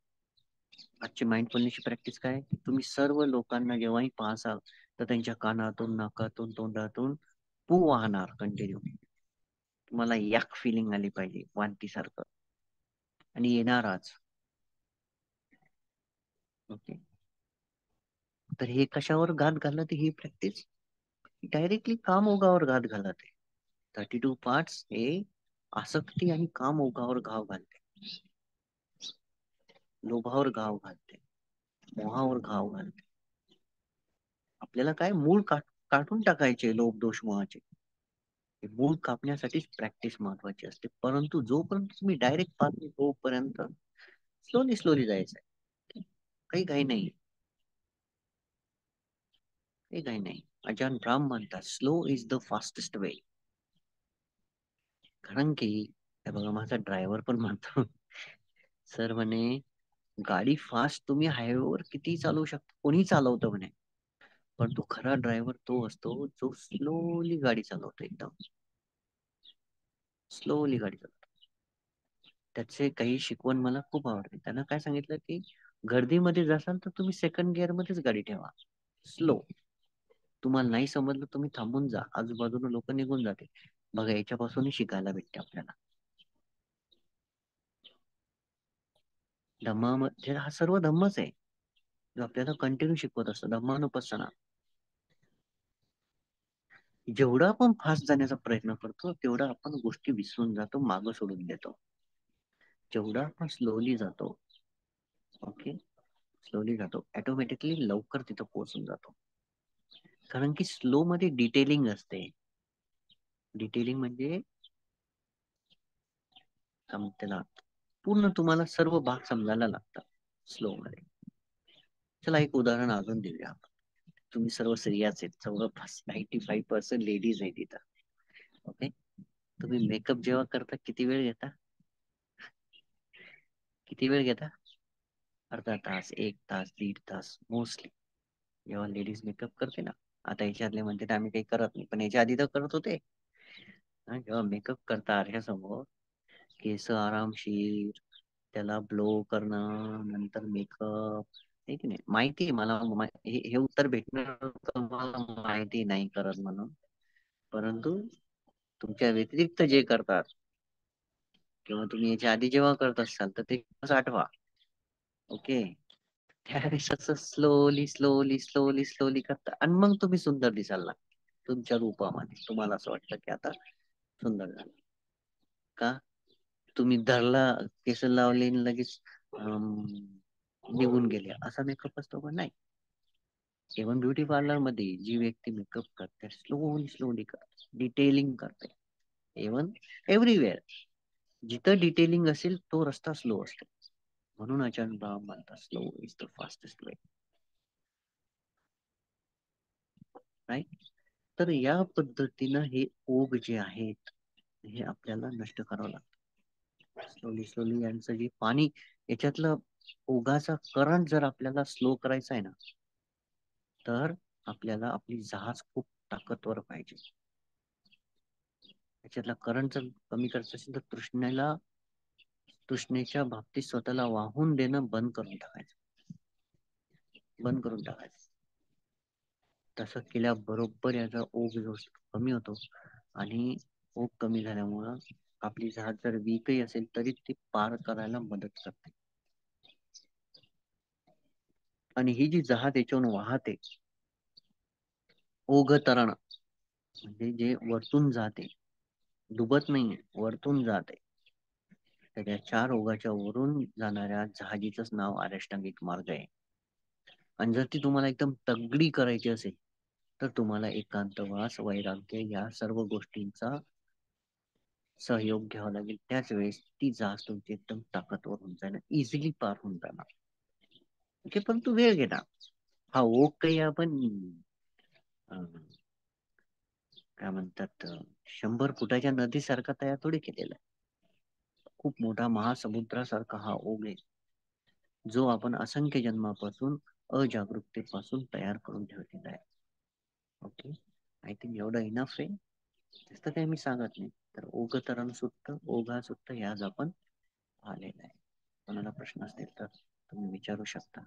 आजची माइंडफुलनेसची प्रॅक्टिस काय? तुम्ही सर्व लोकांना जेव्हाही पाहसाल तर त्यांच्या कानातून, नाकातून, तोंडातून पू वाहणार कंटिन्यू. तुम्हाला याक फिलिंग आली पाहिजे, वांती सारखं. आणि येणार आज. ओके. तर हे कशावर घात घालत? ही प्रॅक्टिस डायरेक्टली काम ओगावर घात घालत आहे. 32 पार्ट्स हे आसक्ती आणि काम ओगावर घाव घालते. लोभावर घाव घालते, मोहावर घाव घालते. आपल्याला काय मूळ काढून टाकायचे लोभ दोष मोहाचे. मूळ कापण्यासाठीच प्रॅक्टिस महत्वाची असते. परंतु जोपर्यंत तुम्ही डायरेक्ट पाहत नाही तोपर्यंत स्लोली स्लोली जायचंय. काही काही नाही, काही काही नाही. अजान राम म्हणतात स्लो इज द फास्टेस्ट वे. कारण की हे बघा, माझा ड्रायव्हर पण म्हणतो सर म्हणे गाडी फास्ट तुम्ही हायवेवर किती चालवू शकता, कोणी चालवतं म्हणे, पण तो खरा ड्रायव्हर तो असतो जो स्लोली गाडी चालवतो, एकदम स्लोली गाडी चालवतो. त्याचे काही शिकवण मला खूप आवडते. त्यानं काय सांगितलं की गर्दीमध्ये जासाल तर तुम्ही सेकंड गिअर मध्येच गाडी ठेवा, स्लो. तुम्हाला नाही समजलं तुम्ही थांबून जा, आजूबाजूला लोक निघून जाते. बघा, याच्यापासूनही शिकायला भेटते आपल्याला. धम्मामध्ये हा सर्व धम्मच आहे जो आपल्याला कंटिन्यू शिकवत असतो. धम्मानुपස්සना. जेवढा आपण फास्ट जाण्याचा प्रयत्न करतो तेवढा आपण गोष्टी विसरून जातो, मागं सोडून देतो. जेवढा आपण स्लोली जातो, ओके, स्लोली जातो, ऑटोमॅटिकली लवकर तिथं पोहोचून जातो. कारण की स्लो मध्ये डिटेलिंग असते. डिटेलिंग म्हणजे त्याला पूर्ण तुम्हाला सर्व भाग समजायला लागतात स्लो मध्ये. चला एक उदाहरण अजून देऊया आपण. तुम्ही सर्व स्त्रियाच आहेत, जवळपास 95% लेडीज आहेत इथं. ओके. तुम्ही मेकअप जेव्हा करता किती वेळ घेता? किती वेळ घेता? अर्धा तास, 1 तास, 1.5 तास मोस्टली. जेव्हा लेडीज मेकअप करते ना, आता याच्यातले म्हणते आम्ही काही करत नाही, पण याच्या आधी तर करत होते. जेव्हा मेकअप करता आरशासमोर, केस आरामशीर, त्याला ब्लो करणं, नंतर मेकअप, हे की नाही? माहिती आहे मला, हे उत्तर भेटणार मला माहिती नाही करत म्हणून. परंतु तुमच्या व्यतिरिक्त जे करतात किंवा तुम्ही याच्या आधी जेव्हा करत असाल तर ते आठवा. ओके. त्यावेळेस असं स्लोली स्लोली स्लोली स्लोली करता आणि मग तुम्ही सुंदर दिसायला लागता तुमच्या रूपामध्ये. तुम्हाला असं वाटतं की आता सुंदर झाला. का? तुम्ही धरला, केस लावले आणि लगेच निघून गेले, असा मेकअप असतो का? नाही. इव्हन ब्युटी पार्लर मध्ये जी व्यक्ती मेकअप करते, स्लोली स्लोली करते, डिटेलिंग करते. इव्हन एव्हरीवेअर जिथं डिटेलिंग असेल तो रस्ता स्लो असतो. म्हणून आचार्य बाबा म्हणतात slow is the fastest way. Right. तर या पद्धतीनं हे ओघ जे आहेत हे आपल्याला नष्ट करावं लागतं. स्लोली स्लोली यांचं जे पाणी, याच्यातलं ओघाचा करंट जर आपल्याला स्लो करायचा आहे ना, तर आपल्याला आपली जहाज खूप ताकदवर पाहिजे. याच्यातला करंट जर कमी करायचं असेल तर तृष्णेच्या बाबतीत स्वतःला वाहून देणं बंद करून टाकायचं. बंद करून टाकायचं. तसं केल्याबरोबर याचा ओघ जो कमी होतो आणि ओघ कमी झाल्यामुळं आपली जहाज जर वीकही असेल तरी ती पार करायला मदत करते. आणि ही जी जहाज याच्यावरून वाहते, ओघ तरण म्हणजे जे वरतून जाते, डुबत नाहीये, वरतून जाते. तर या 4 ओघाच्या वरून जाणाऱ्या जहाजीचंच नाव अष्टांगिक मार्ग आहे. आणि जर ती तुम्हाला एकदम तगडी करायची असेल तर तुम्हाला एकांतवास, वैराग्य या सर्व गोष्टींचा सहयोग घ्यावा लागेल. त्याच वेळेस ती जहाज तुमची एकदम ताकदवर होऊन जाईल, इझिली पार होऊन जाणार. ओके, पण तू वेळ घेणार. हा ओघ काही आपण अं, काय म्हणतात 100 फुटाच्या नदीसारखा तयार थोडी केलेला आहे. खूप मोठा महासमुद्रासारखा हा ओघ आहे, जो आपण असंख्य जन्मापासून, अजागरूकतेपासून तयार करून ठेवलेला आहे. ओके, आय थिंक एवढं इनफ आहे. जास्त काही मी सांगत नाही. तर ओघ तरण सुत्त, ओघा सुत्त हे आज आपण आलेलं आहे. कोणाला प्रश्न असतील तर तुम्ही विचारू शकता.